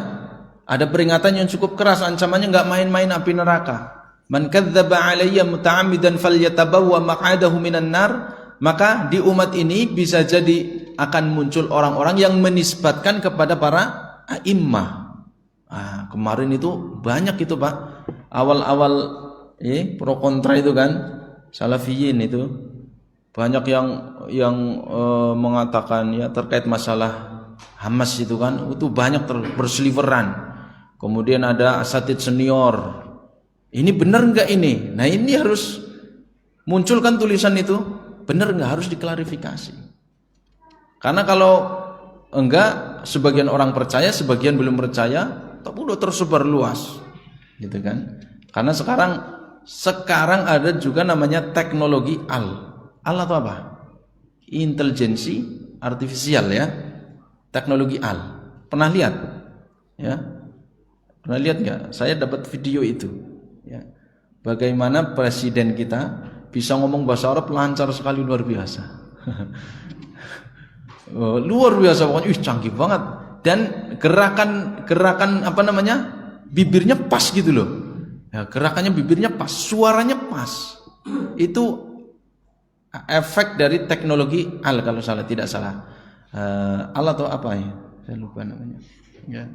A: Ada peringatan yang cukup keras, ancamannya enggak main-main api neraka. Man kadzdzaba alayya muta'ammidan falyatabawwa maq'adahu minan nar. Maka di umat ini bisa jadi akan muncul orang-orang yang menisbatkan kepada para a'immah. Kemarin itu banyak itu Pak. Awal-awal pro kontra itu kan, salafiyin itu banyak yang mengatakan ya terkait masalah Hamas itu kan, itu banyak berseliweran. Kemudian ada asatid senior. Ini benar enggak ini? Nah ini harus munculkan tulisan itu. Benar enggak, harus diklarifikasi. Karena kalau enggak, sebagian orang percaya, sebagian belum percaya, tapi udah tersebar luas, gitu kan? Karena sekarang ada juga namanya teknologi al atau apa? Intelijensi artifisial ya, teknologi al. Pernah lihat? Ya, pernah lihat nggak? Saya dapat video itu. Ya, bagaimana presiden kita bisa ngomong bahasa Arab lancar sekali, luar biasa. Luar biasa pokoknya, canggih banget. Dan gerakan apa namanya, bibirnya pas gitu loh. Ya, gerakannya bibirnya pas, suaranya pas. Itu efek dari teknologi al kalau tidak salah. Al atau apa ya? Saya lupa namanya. Ya.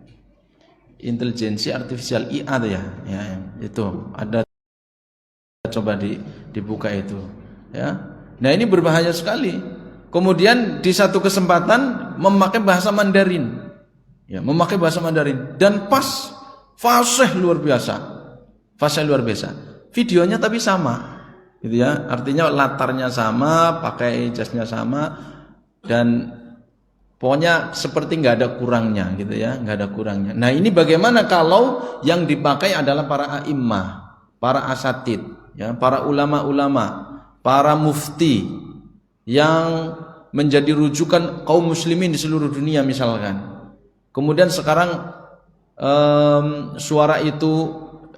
A: Intelijensi artifisial IA tuh ya. Ya, itu ada, coba dibuka itu. Ya. Nah ini berbahaya sekali. Kemudian di satu kesempatan memakai bahasa Mandarin. Ya, memakai bahasa Mandarin dan pas, fasih luar biasa. Videonya tapi sama. Gitu ya. Artinya latarnya sama, pakai jasnya sama, dan pokoknya seperti nggak ada kurangnya gitu ya, nggak ada kurangnya. Nah ini bagaimana kalau yang dipakai adalah para a'immah, para asatid, ya, para ulama-ulama, para mufti yang menjadi rujukan kaum muslimin di seluruh dunia misalkan. Kemudian sekarang suara itu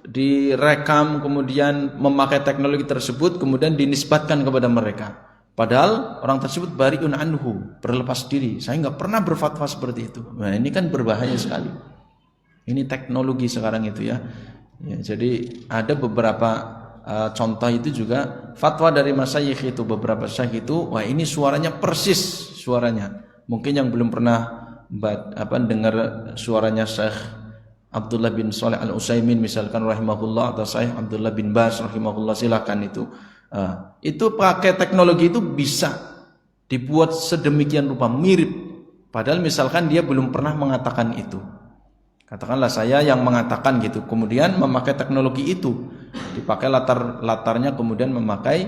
A: direkam, kemudian memakai teknologi tersebut, kemudian dinisbatkan kepada mereka. Padahal orang tersebut bari'un anhu, berlepas diri. Saya nggak pernah berfatwa seperti itu. Nah ini kan berbahaya sekali. Ini teknologi sekarang itu ya. Ya jadi ada beberapa contoh itu juga fatwa dari masyayikh itu, beberapa syekh itu, wah ini suaranya persis suaranya. Mungkin yang belum pernah dengar suaranya Syekh Abdullah bin Shalih Al-Utsaimin misalkan rahimahullah, atau Syekh Abdullah bin Baz rahimahullah, silakan itu. Itu pakai teknologi itu bisa dibuat sedemikian rupa mirip, padahal misalkan dia belum pernah mengatakan itu. Katakanlah saya yang mengatakan gitu, kemudian memakai teknologi itu, dipakai latarnya, kemudian memakai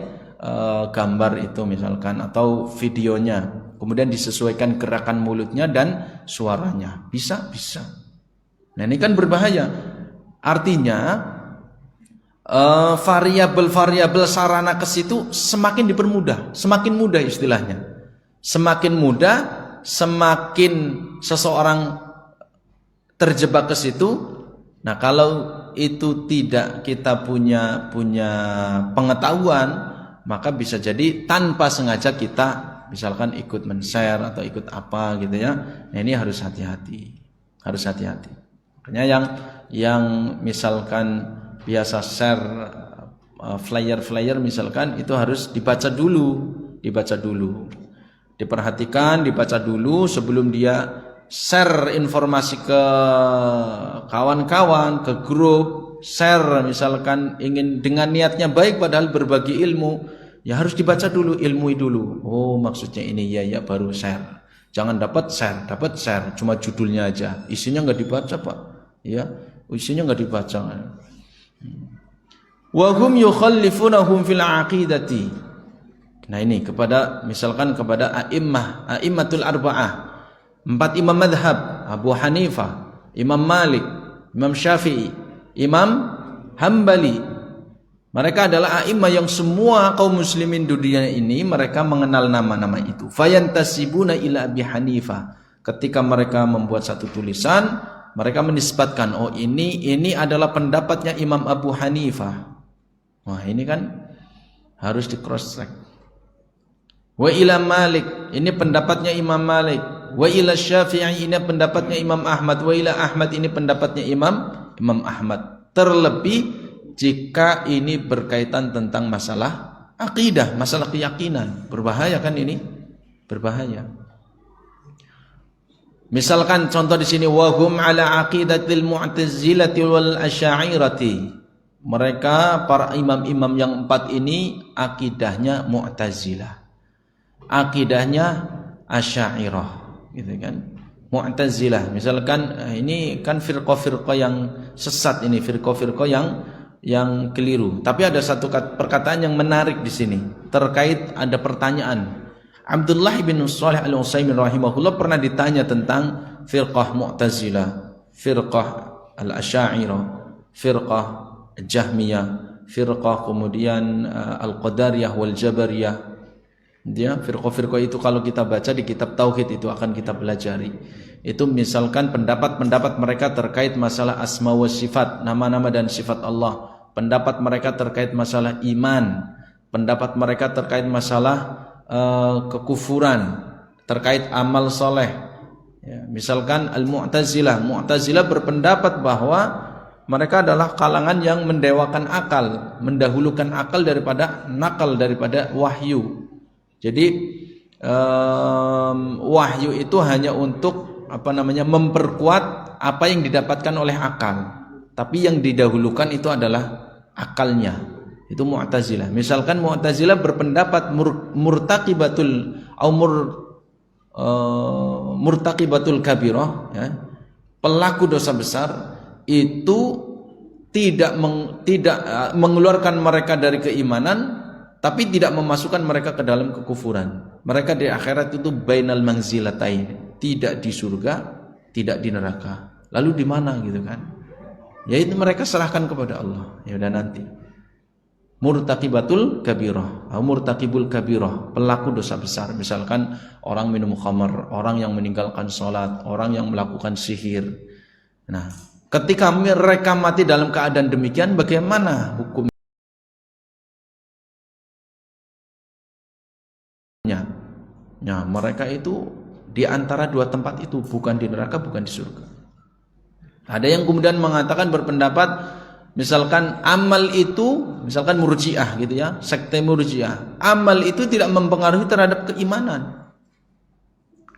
A: gambar itu misalkan atau videonya, kemudian disesuaikan gerakan mulutnya dan suaranya, bisa. Nah ini kan berbahaya. Artinya variabel sarana ke situ semakin dipermudah, semakin mudah istilahnya. Semakin mudah, semakin seseorang terjebak ke situ. Nah, kalau itu tidak kita punya pengetahuan, maka bisa jadi tanpa sengaja kita misalkan ikut men-share atau ikut apa gitu ya. Nah, ini harus hati-hati. Makanya yang misalkan biasa share flyer-flyer misalkan, itu harus dibaca dulu, diperhatikan, dibaca dulu sebelum dia share informasi ke kawan-kawan, ke grup, share misalkan ingin dengan niatnya baik padahal berbagi ilmu, ya harus dibaca dulu, ilmui dulu. Oh, maksudnya ini, ya baru share. Jangan dapat share, cuma judulnya aja, isinya nggak dibaca Pak. Ya, isinya nggak dibaca. Wa hum yukhallifunahum fil aqidati. Nah ini misalkan kepada a'immatul arba'ah, 4 imam madhab, Abu Hanifah, Imam Malik, Imam Syafi'i, Imam Hambali. Mereka adalah a'immah yang semua kaum muslimin dunia ini mereka mengenal nama-nama itu. Fayantasibuna ila Abi Hanifah. Ketika mereka membuat satu tulisan, mereka menisbatkan, oh ini adalah pendapatnya Imam Abu Hanifah. Wah, ini kan harus di cross check. Wa ila Malik, ini pendapatnya Imam Malik. Wa ila Syafi'i, ini pendapatnya Imam Ahmad. Wa ila Ahmad, ini pendapatnya Imam Ahmad. Terlebih jika ini berkaitan tentang masalah akidah, masalah keyakinan. Berbahaya kan ini? Berbahaya. Misalkan contoh di sini, wa hum ala aqidatil mu'tazilati wal asy'ariyati. Mereka para imam-imam yang 4 ini akidahnya Mu'tazilah, akidahnya Asy'ariyah, gitu kan? Mu'tazilah, misalkan ini kan firqah-firqah yang sesat, ini firqah-firqah yang keliru. Tapi ada satu perkataan yang menarik di sini terkait, ada pertanyaan. Abdullah bin Shalih Al-Utsaimin rahimahullah pernah ditanya tentang firqah Mu'tazilah, firqah Al-Asy'ariyah, firqah Jahmiyah, firqah kemudian Al-Qadariyah wal Jabariyah. Dia firqah-firqah itu kalau kita baca di kitab tauhid itu akan kita pelajari. Itu misalkan pendapat-pendapat mereka terkait masalah asma wa sifat, nama-nama dan sifat Allah. Pendapat mereka terkait masalah iman, pendapat mereka terkait masalah kekufuran, terkait amal soleh. Ya, misalkan Mu'tazilah berpendapat bahwa mereka adalah kalangan yang mendewakan akal, mendahulukan akal daripada nakal, daripada wahyu. Jadi wahyu itu hanya untuk memperkuat apa yang didapatkan oleh akal. Tapi yang didahulukan itu adalah akalnya. Itu Mu'tazilah. Misalkan Mu'tazilah berpendapat murtaqibatul kabirah, ya, pelaku dosa besar itu tidak mengeluarkan mereka dari keimanan, tapi tidak memasukkan mereka ke dalam kekufuran. Mereka di akhirat itu bainal manzilatain, tidak di surga, tidak di neraka. Lalu di mana gitu kan? Yaitu mereka serahkan kepada Allah. Ya udah nanti. Murtaqibatul kabirah, murtaqibul kabirah, pelaku dosa besar. Misalkan orang minum khamar, orang yang meninggalkan sholat, orang yang melakukan sihir. Nah, ketika mereka mati dalam keadaan demikian, bagaimana hukumnya? Ya, mereka itu di antara 2 tempat itu, bukan di neraka, bukan di surga. Ada yang kemudian mengatakan, berpendapat, misalkan amal itu, misalkan Murji'ah gitu ya, sekte Murji'ah, amal itu tidak mempengaruhi terhadap keimanan.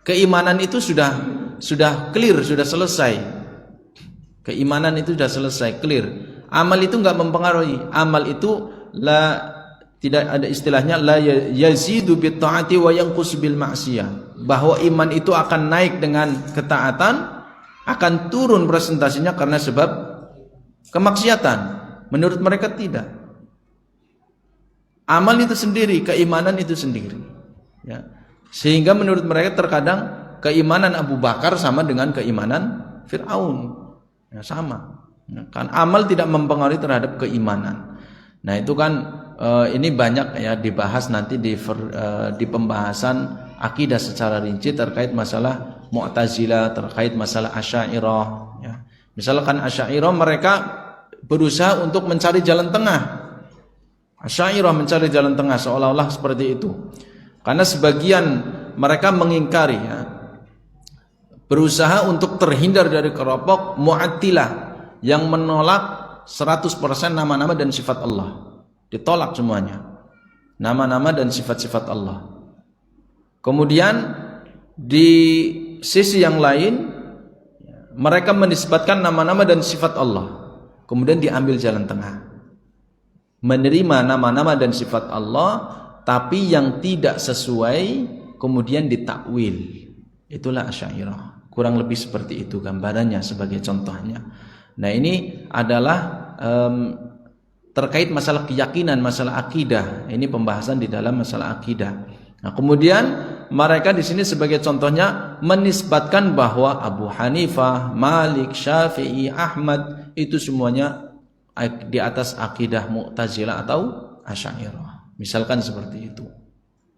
A: Keimanan itu sudah clear, sudah selesai. Keimanan itu sudah selesai, clear. Amal itu enggak mempengaruhi. Amal itu tidak ada istilahnya la yazidu bit taati wa yanqus bil ma'siyah. Bahwa iman itu akan naik dengan ketaatan, akan turun presentasinya karena sebab kemaksiatan. Menurut mereka tidak. Amal itu sendiri, keimanan itu sendiri. Ya. Sehingga menurut mereka terkadang keimanan Abu Bakar sama dengan keimanan Fir'aun. Ya, sama. Ya, kan amal tidak mempengaruhi terhadap keimanan. Nah, itu kan ini banyak ya dibahas nanti di pembahasan akidah secara rinci terkait masalah Mu'tazilah, terkait masalah Asy'ariyah. Ya. Misalkan Asy'ariyah mereka berusaha untuk mencari jalan tengah. Asy'ariyah mencari jalan tengah seolah-olah seperti itu. Karena sebagian mereka mengingkari, ya, berusaha untuk terhindar dari kelompok Mu'attilah yang menolak 100% nama-nama dan sifat Allah. Ditolak semuanya. Nama-nama dan sifat-sifat Allah. Kemudian di sisi yang lain mereka menisbatkan nama-nama dan sifat Allah. Kemudian diambil jalan tengah. Menerima nama-nama dan sifat Allah tapi yang tidak sesuai kemudian ditakwil. Itulah Asy'ariyah. Kurang lebih seperti itu gambarannya sebagai contohnya. Nah, ini adalah terkait masalah keyakinan, masalah akidah. Ini pembahasan di dalam masalah akidah. Nah, kemudian mereka di sini sebagai contohnya menisbatkan bahwa Abu Hanifah, Malik, Syafi'i, Ahmad itu semuanya di atas akidah Mu'tazilah atau Asy'ariyah. Misalkan seperti itu.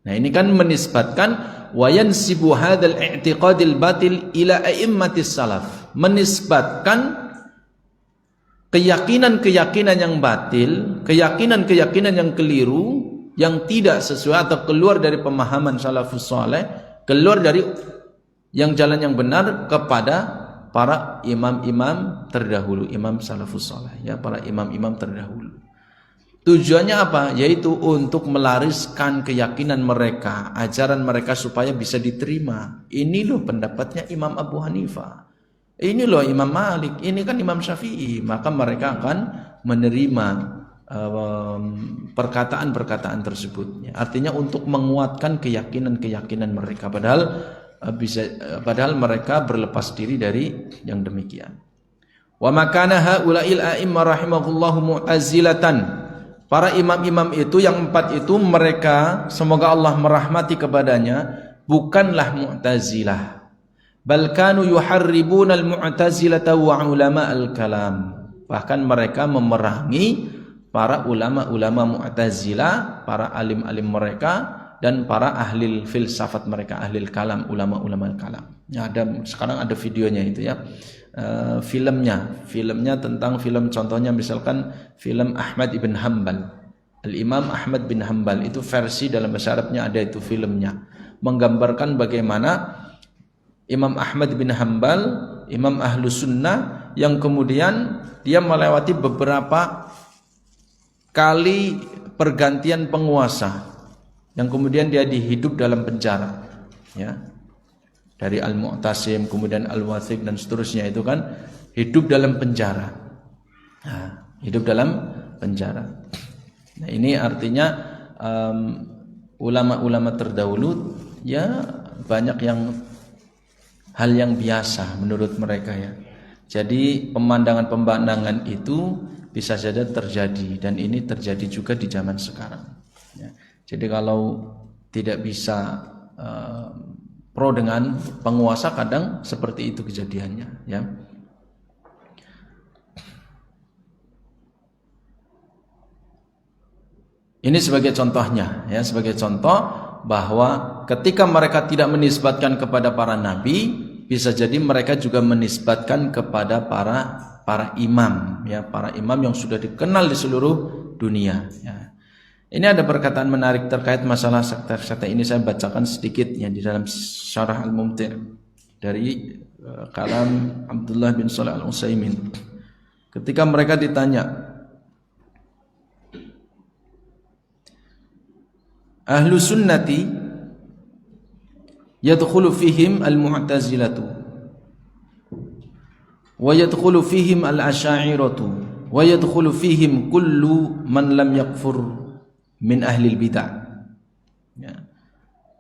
A: Nah, ini kan menisbatkan wa yansibu hadzal i'tiqadil batil ila a'immatis salaf. Menisbatkan keyakinan-keyakinan yang batil, keyakinan-keyakinan yang keliru, yang tidak sesuai atau keluar dari pemahaman salafus saleh, keluar dari yang jalan yang benar kepada para imam-imam terdahulu, imam salafus saleh, ya, para imam-imam terdahulu. Tujuannya apa? Yaitu untuk melariskan keyakinan mereka, ajaran mereka supaya bisa diterima. Ini loh pendapatnya Imam Abu Hanifah. Ini loh Imam Malik, ini kan Imam Syafi'i. Maka mereka akan menerima perkataan-perkataan tersebut. Artinya untuk menguatkan keyakinan-keyakinan mereka. Padahal mereka berlepas diri dari yang demikian. Wa makana haula'il a'immah rahimahullahu mu'tazilatan. Para imam-imam itu yang 4 itu mereka semoga Allah merahmati kepadanya bukanlah Mu'tazilah. Bal kanu yuharribuna al-mu'tazilata wa ulama al-kalam. Bahkan mereka memerangi para ulama-ulama Mu'tazilah, para alim-alim mereka dan para ahli filsafat mereka, ahli kalam, ulama-ulama kalam. Ya, sekarang ada videonya itu ya. Filmnya tentang film, contohnya misalkan film Ahmad ibn Hanbal, Al-Imam Ahmad bin Hanbal, itu versi dalam bahasa Arabnya ada itu filmnya, menggambarkan bagaimana Imam Ahmad bin Hanbal, Imam Ahlu Sunnah, yang kemudian dia melewati beberapa kali pergantian penguasa, yang kemudian dia dihidup dalam penjara, ya. Dari Al-Mu'tasim, kemudian Al-Wathiq dan seterusnya, itu kan hidup dalam penjara. Nah, hidup dalam penjara. Nah, ini artinya ulama-ulama terdahulu ya banyak hal yang biasa menurut mereka ya. Jadi pemandangan-pemandangan itu bisa saja terjadi, dan ini terjadi juga di zaman sekarang. Ya. Jadi kalau tidak bisa pro dengan penguasa, kadang seperti itu kejadiannya, ya. Ini sebagai contohnya, ya, sebagai contoh bahwa ketika mereka tidak menisbatkan kepada para nabi, bisa jadi mereka juga menisbatkan kepada para imam, ya, para imam yang sudah dikenal di seluruh dunia, ya. Ini ada perkataan menarik terkait masalah sekte-sekte ini, saya bacakan sedikit ya di dalam Syarah Al-Mumti' dari kalam Abdullah bin Shalih Al-Utsaimin. Ketika mereka ditanya, Ahlu sunnati yadkhulu fihim al-mu'tazilatu wa yadkhulu fihim al-asy'ariyatu wa yadkhulu fihim kullu man lam yakfur min ahlil bid'ah, ya.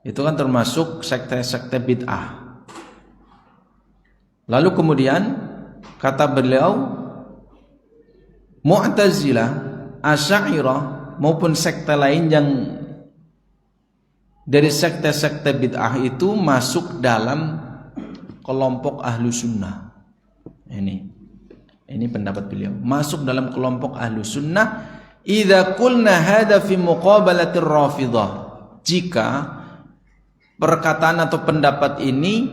A: Itu kan termasuk sekte-sekte bid'ah. Lalu kemudian kata beliau, Mu'tazilah, Asy'ariyah maupun sekte lain yang dari sekte-sekte bid'ah itu masuk dalam kelompok ahlu sunnah. Ini pendapat beliau, masuk dalam kelompok ahlu sunnah. Idza qulna hadza fi muqabalatir Rafidhah, jika perkataan atau pendapat ini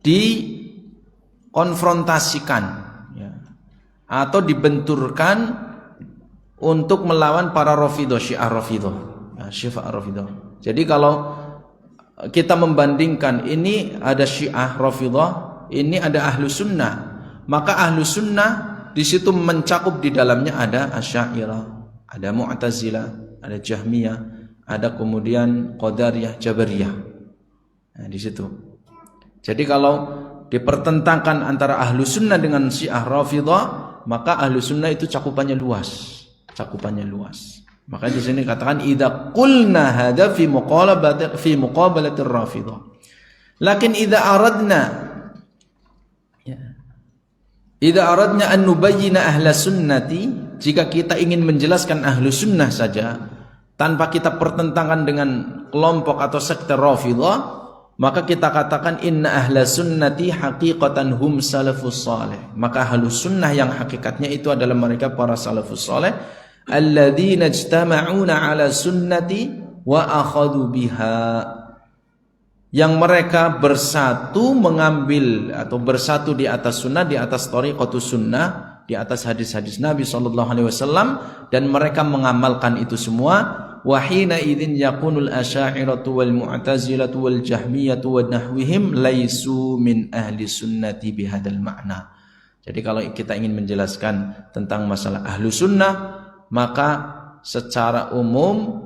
A: dikonfrontasikan, ya, atau dibenturkan untuk melawan para Rafidhah, Syiah Rafidhah, ya, Syiah Rafidhah. Jadi kalau kita membandingkan, ini ada Syiah Rafidhah, ini ada ahlu sunnah, maka ahlu sunnah di situ mencakup di dalamnya ada Asy'ariyah, ada Mu'tazilah, ada Jahmiyah, ada kemudian Qadariyah, Jabariyah. Nah, di situ. Jadi kalau dipertentangkan antara ahlu sunnah dengan Syiah Rafidhah, maka ahlu sunnah itu cakupannya luas, Maka di sini katakan idza qulna hadza fi muqabalatir Rafidhah. Lakin idza aradna an nubayyina ahla sunnati, jika kita ingin menjelaskan ahlu sunnah saja tanpa kita pertentangan dengan kelompok atau sekte Rafidhah, maka kita katakan inna ahla sunnati haqiqatan hum salafus salih. Maka ahlu sunnah yang hakikatnya itu adalah mereka para salafus salih, alladzina ijtama'una ala sunnati wa akhadhu biha, yang mereka bersatu mengambil atau bersatu di atas sunnah, di atas thariqatus sunnah, di atas hadis-hadis Nabi SAW, dan mereka mengamalkan itu semua. Wahina idzin yakunul asy'ariyatu wal mu'tazilatu wal jahmiyatu wa nahwihim laisu min ahli sunnati bihadzal ma'na. Jadi kalau kita ingin menjelaskan tentang masalah ahlu sunnah, maka secara umum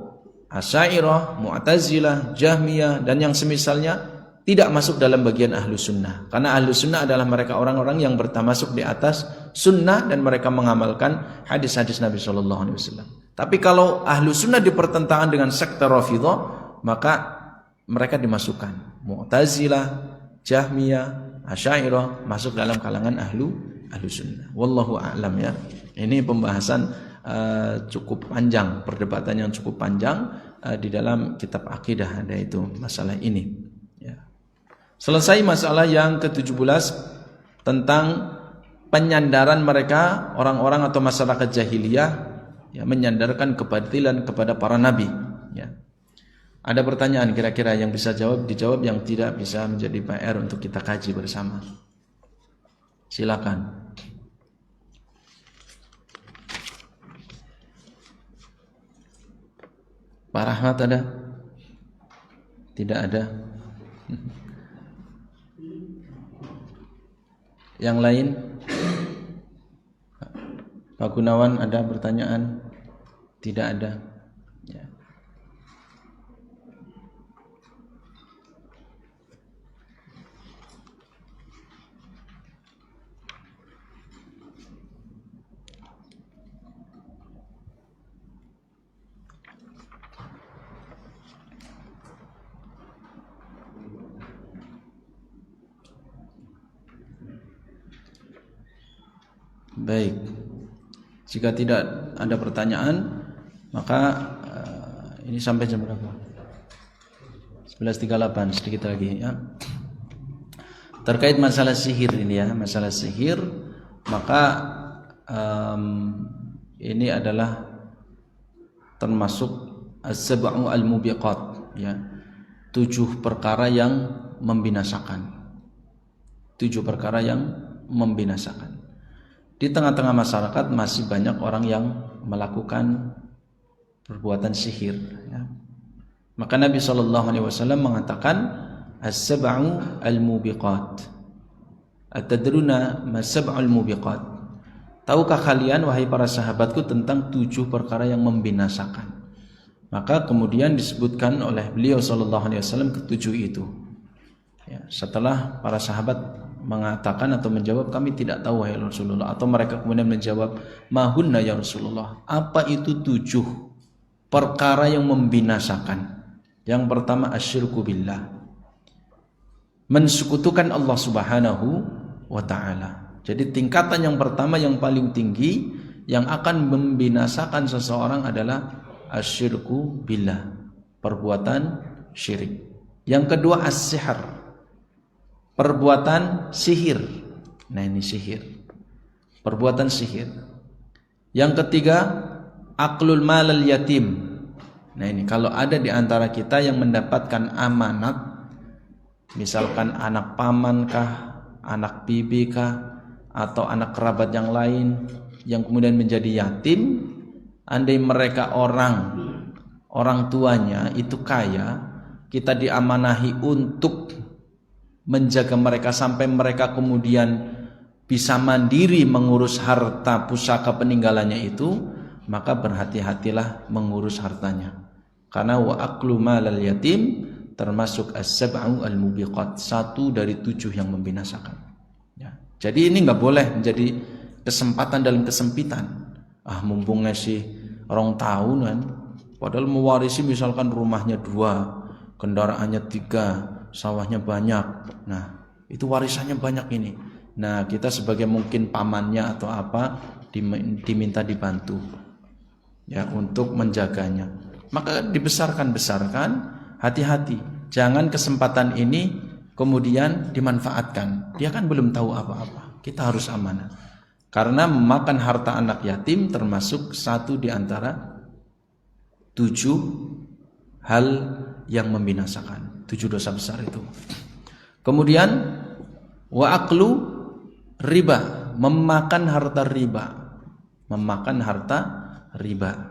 A: Asy'ariyah, Mu'tazilah, Jahmiyah dan yang semisalnya tidak masuk dalam bagian ahlu sunnah. Karena ahlu sunnah adalah mereka orang-orang yang bertamasuk di atas sunnah dan mereka mengamalkan hadis-hadis Nabi SAW. Tapi kalau ahlu sunnah dipertentangan dengan sekte Rafidhah, maka mereka dimasukkan. Mu'tazilah, Jahmiyah, Asy'ariyah masuk dalam kalangan ahlu sunnah. Wallahu a'lam ya. Ini pembahasan cukup panjang, perdebatan yang cukup panjang di dalam kitab akidah ada itu masalah ini ya. Selesai masalah yang ke-17 tentang penyandaran mereka orang-orang atau masyarakat jahiliyah ya, menyandarkan kebatilan kepada para nabi ya. Ada pertanyaan kira-kira yang bisa dijawab, yang tidak bisa menjadi PR untuk kita kaji bersama. Silakan. Pak Rahmat ada? Tidak ada. Yang lain? Pak Gunawan ada pertanyaan? Tidak ada. Ya. Baik, jika tidak ada pertanyaan, maka ini sampai jam berapa? 11.38, sedikit lagi ya. Terkait masalah sihir ini ya, masalah sihir, maka ini adalah termasuk as-sab'u al-mubiqat ya. 7 perkara yang membinasakan. 7 perkara yang membinasakan. Di tengah-tengah masyarakat masih banyak orang yang melakukan perbuatan sihir ya. Maka Nabi SAW mengatakan as-sab'u al-mubiqat. Atadruna ma sab'ul mubiqat? Tahukah kalian wahai para sahabatku tentang 7 perkara yang membinasakan? Maka kemudian disebutkan oleh beliau SAW ketujuh itu ya. Setelah para sahabat mengatakan atau menjawab kami tidak tahu wahai Rasulullah, atau mereka kemudian menjawab mahunna ya Rasulullah, apa itu 7 perkara yang membinasakan? Yang pertama asyirku billah, mensekutukan Allah Subhanahu wa ta'ala. Jadi tingkatan yang pertama yang paling tinggi yang akan membinasakan seseorang adalah asyirku billah, perbuatan syirik. Yang kedua as-sihr, perbuatan sihir. Nah ini sihir, perbuatan sihir. Yang ketiga aklul malal yatim. Nah ini kalau ada di antara kita yang mendapatkan amanat, misalkan anak paman kah, anak bibi kah, atau anak kerabat yang lain yang kemudian menjadi yatim, andai mereka orang tuanya itu kaya, kita diamanahi untuk menjaga mereka sampai mereka kemudian bisa mandiri mengurus harta pusaka peninggalannya itu, maka berhati-hatilah mengurus hartanya. Karena wa aklu malal yatim termasuk as-sab'u al-mubiqat, 1 dari 7 yang membinasakan. Ya. Jadi ini nggak boleh menjadi kesempatan dalam kesempitan. Mumpung ngasih orang tahun kan, padahal mewarisi misalkan rumahnya 2, kendaraannya 3, sawahnya banyak. Nah, itu warisannya banyak ini. Nah, kita sebagai mungkin pamannya atau apa diminta dibantu ya untuk menjaganya. Maka dibesarkan, hati-hati. Jangan kesempatan ini kemudian dimanfaatkan. Dia kan belum tahu apa-apa. Kita harus amanah. Karena memakan harta anak yatim termasuk 1 di antara 7 hal yang membinasakan. 7 dosa besar itu. Kemudian wa aklu riba, memakan harta riba. Memakan harta riba.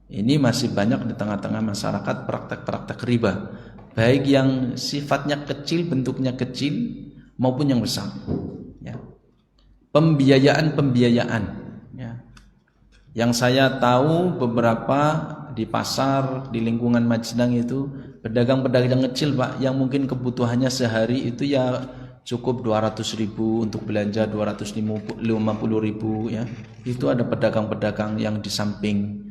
A: Ini masih banyak di tengah-tengah masyarakat praktek-praktek riba. Baik yang sifatnya kecil, bentuknya kecil maupun yang besar. Ya. Pembiayaan ya. Yang saya tahu beberapa di pasar di lingkungan Majnang itu pedagang-pedagang kecil Pak, yang mungkin kebutuhannya sehari itu ya cukup 200.000 untuk belanja, 250.000 ya. Itu ada pedagang-pedagang yang di samping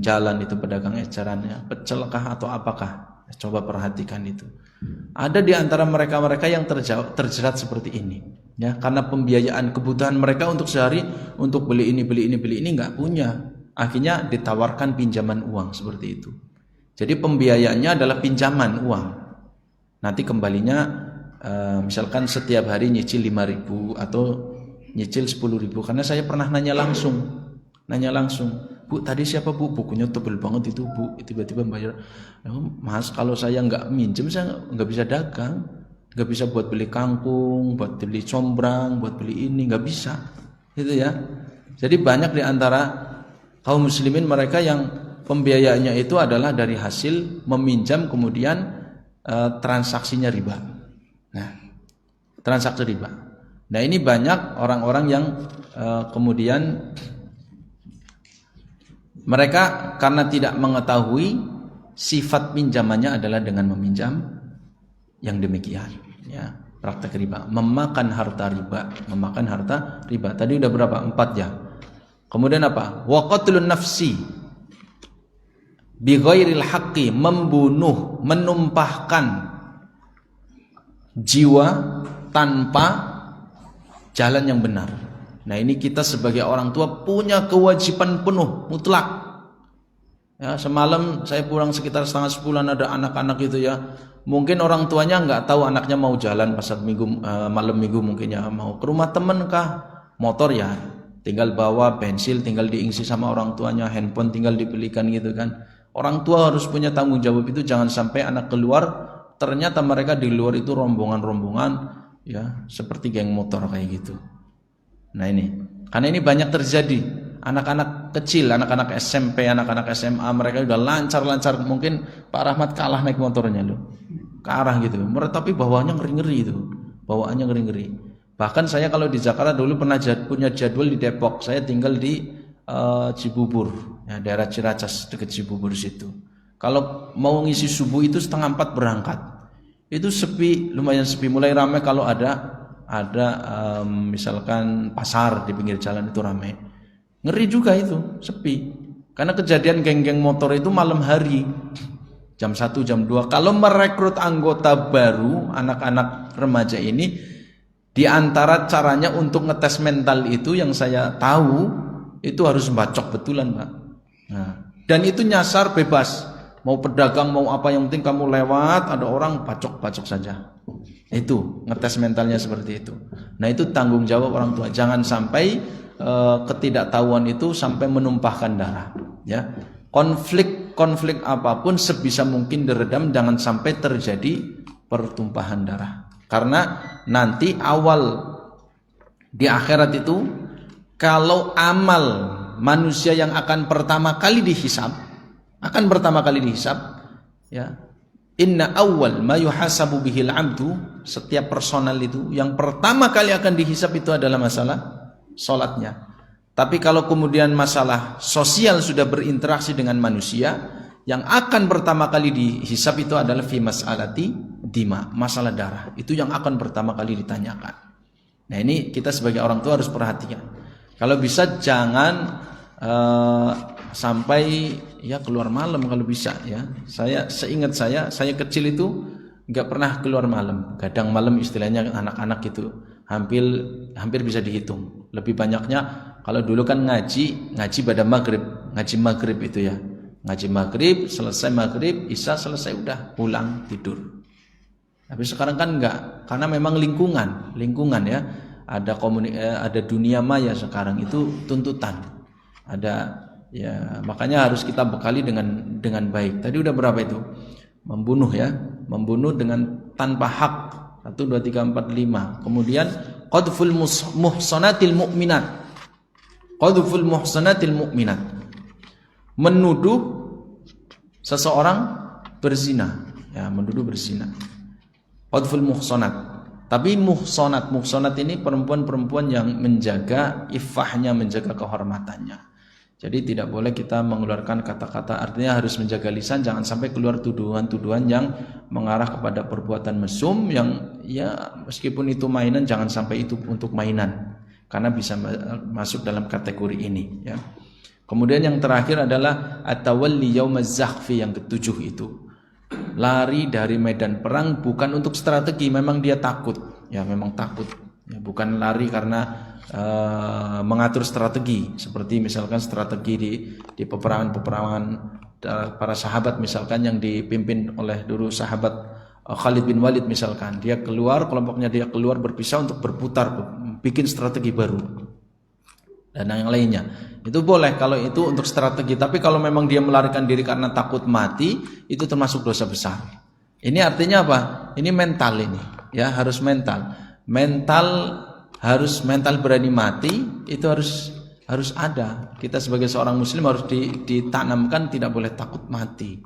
A: jalan itu pedagang ecerannya, pecelkah atau apakah? Coba perhatikan itu. Ada di antara mereka-mereka yang terjerat seperti ini, ya, karena pembiayaan kebutuhan mereka untuk sehari, untuk beli ini nggak punya. Akhirnya ditawarkan pinjaman uang seperti itu. Jadi pembiayaannya adalah pinjaman uang. Nanti kembalinya misalkan setiap hari nyicil 5.000 atau nyicil 10.000. Karena saya pernah nanya langsung, Bu, tadi siapa Bu? Bukunya tebel banget itu Bu. Tiba-tiba bayar, Mas, kalau saya nggak minjem saya nggak bisa dagang, nggak bisa buat beli kangkung, buat beli combrang, buat beli ini, nggak bisa, gitu ya. Jadi banyak di antara kaum muslimin mereka yang pembiayaannya itu adalah dari hasil meminjam kemudian transaksinya riba. Nah, transaksi riba. Nah, ini banyak orang-orang yang kemudian mereka karena tidak mengetahui sifat pinjamannya adalah dengan meminjam yang demikian, ya, praktek riba, memakan harta riba. Tadi udah berapa? 4 ya. Kemudian apa? Wa qatlun nafsi bi ghairil haqqi, membunuh, menumpahkan jiwa tanpa jalan yang benar. Nah, ini kita sebagai orang tua punya kewajiban penuh mutlak. Ya, semalam saya pulang sekitar 9:30 ada anak-anak itu ya. Mungkin orang tuanya nggak tahu anaknya mau jalan pas minggu, malam minggu mungkin ya, mau ke rumah temen kah, motor ya, tinggal bawa pensil, tinggal diisi sama orang tuanya, handphone tinggal dibelikan gitu kan. Orang tua harus punya tanggung jawab itu, jangan sampai anak keluar ternyata mereka di luar itu rombongan-rombongan ya, seperti geng motor kayak gitu. Nah, ini karena ini banyak terjadi, anak-anak kecil, anak-anak SMP, anak-anak SMA, mereka udah lancar-lancar, mungkin Pak Rahmat kalah naik motornya loh, ke arah gitu, tapi bawaannya ngeri-ngeri itu, bawaannya ngeri-ngeri. Bahkan saya kalau di Jakarta dulu pernah punya jadwal di Depok, saya tinggal di Cibubur, ya, daerah Ciracas dekat Cibubur situ. Kalau mau ngisi subuh itu 3:30 berangkat, itu sepi, lumayan sepi, mulai ramai kalau ada misalkan pasar di pinggir jalan itu ramai. Ngeri juga itu, sepi. Karena kejadian geng-geng motor itu malam hari, jam 1, jam 2. Kalau merekrut anggota baru, anak-anak remaja ini, di antara caranya untuk ngetes mental itu yang saya tahu, itu harus bacok betulan, Pak. Nah, dan itu nyasar bebas. Mau pedagang, mau apa, yang penting kamu lewat, ada orang bacok-bacok saja. Itu ngetes mentalnya seperti itu. Nah, itu tanggung jawab orang tua. Jangan sampai ketidaktahuan itu sampai menumpahkan darah, ya. Konflik apapun sebisa mungkin diredam, jangan sampai terjadi pertumpahan darah. Karena nanti awal di akhirat itu, kalau amal manusia yang akan pertama kali dihisab, ya, Inna awwal ma yuhasabu bihil abdu, setiap personal itu yang pertama kali akan dihisab itu adalah masalah salatnya. Tapi kalau kemudian masalah sosial sudah berinteraksi dengan manusia, yang akan pertama kali dihisab itu adalah fi mas'alati dima, masalah darah. Itu yang akan pertama kali ditanyakan. Nah, ini kita sebagai orang tua harus perhatikan. Kalau bisa jangan sampai ya keluar malam kalau bisa ya. Seingat saya kecil itu nggak pernah keluar malam. Kadang malam istilahnya anak-anak itu hampir bisa dihitung. Lebih banyaknya kalau dulu kan ngaji pada ngaji maghrib itu ya. Ngaji maghrib, selesai maghrib, isya selesai udah pulang tidur. Tapi sekarang kan enggak, karena memang lingkungan ya. Ada dunia maya sekarang itu tuntutan. Ada ya, makanya harus kita bekali dengan baik. Tadi udah berapa itu? Membunuh ya, membunuh dengan tanpa hak. 1 2 3 4 5. Kemudian qadful muhsanatil mu'minat. Qadful muhsanatil mu'minat. Menuduh seseorang berzina, ya, menuduh berzina. Qadful muhsanat. Tapi muhsanat ini perempuan-perempuan yang menjaga iffahnya, menjaga kehormatannya. Jadi tidak boleh kita mengeluarkan kata-kata, artinya harus menjaga lisan, jangan sampai keluar tuduhan-tuduhan yang mengarah kepada perbuatan mesum yang ya meskipun itu mainan, jangan sampai itu untuk mainan, karena bisa masuk dalam kategori ini ya. Kemudian yang terakhir adalah at-tawalli yaumaz zahfi, yang ketujuh itu lari dari medan perang bukan untuk strategi, memang dia takut ya, memang takut ya, bukan lari karena mengatur strategi seperti misalkan strategi di peperangan para sahabat misalkan yang dipimpin oleh dulu sahabat Khalid bin Walid misalkan, dia keluar, kelompoknya dia keluar berpisah untuk berputar, bikin strategi baru dan yang lainnya. Itu boleh kalau itu untuk strategi, tapi kalau memang dia melarikan diri karena takut mati, itu termasuk dosa besar. Ini artinya apa? Ini mental ini, ya, harus mental. Harus mental berani mati, itu harus ada. Kita sebagai seorang muslim harus ditanamkan tidak boleh takut mati.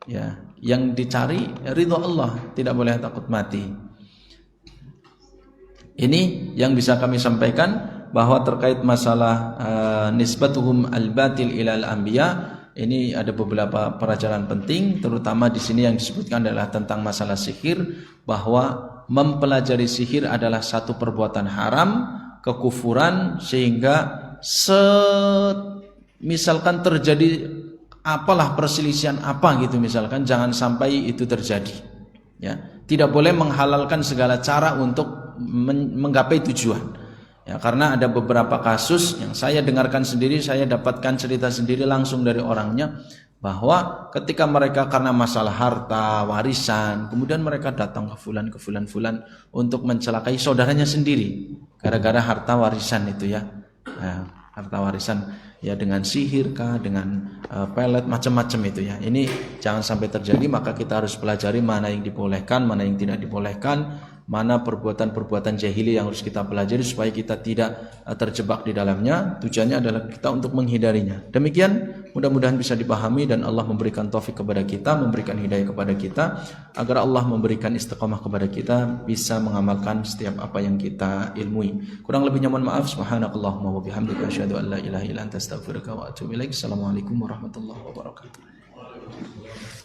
A: Ya, yang dicari ridho Allah, tidak boleh takut mati. Ini yang bisa kami sampaikan, bahwa terkait masalah nisbatuhum al-batil ilal anbiya, ini ada beberapa pelajaran penting, terutama di sini yang disebutkan adalah tentang masalah sihir, bahwa mempelajari sihir adalah satu perbuatan haram, kekufuran, sehingga misalkan terjadi apalah perselisihan apa gitu misalkan, jangan sampai itu terjadi ya. Tidak boleh menghalalkan segala cara untuk menggapai tujuan. Ya, karena ada beberapa kasus yang saya dengarkan sendiri, saya dapatkan cerita sendiri langsung dari orangnya, bahwa ketika mereka karena masalah harta, warisan, kemudian mereka datang ke fulan untuk mencelakai saudaranya sendiri gara-gara harta warisan itu ya. Nah, harta warisan ya, dengan sihir kah, dengan pelet, macam-macam itu ya. Ini jangan sampai terjadi, maka kita harus pelajari mana yang dibolehkan, mana yang tidak dibolehkan, mana perbuatan-perbuatan jahili yang harus kita pelajari supaya kita tidak terjebak di dalamnya. Tujuannya adalah kita untuk menghindarinya. Demikian, mudah-mudahan bisa dipahami dan Allah memberikan taufik kepada kita, memberikan hidayah kepada kita, agar Allah memberikan istiqamah kepada kita, bisa mengamalkan setiap apa yang kita ilmui. Kurang lebihnya mohon maaf. Subhanakallahumma wa bihamdika asyhadu an la ilaha illa anta astaghfiruka wa atubu ilaik. Assalamualaikum warahmatullahi wabarakatuh.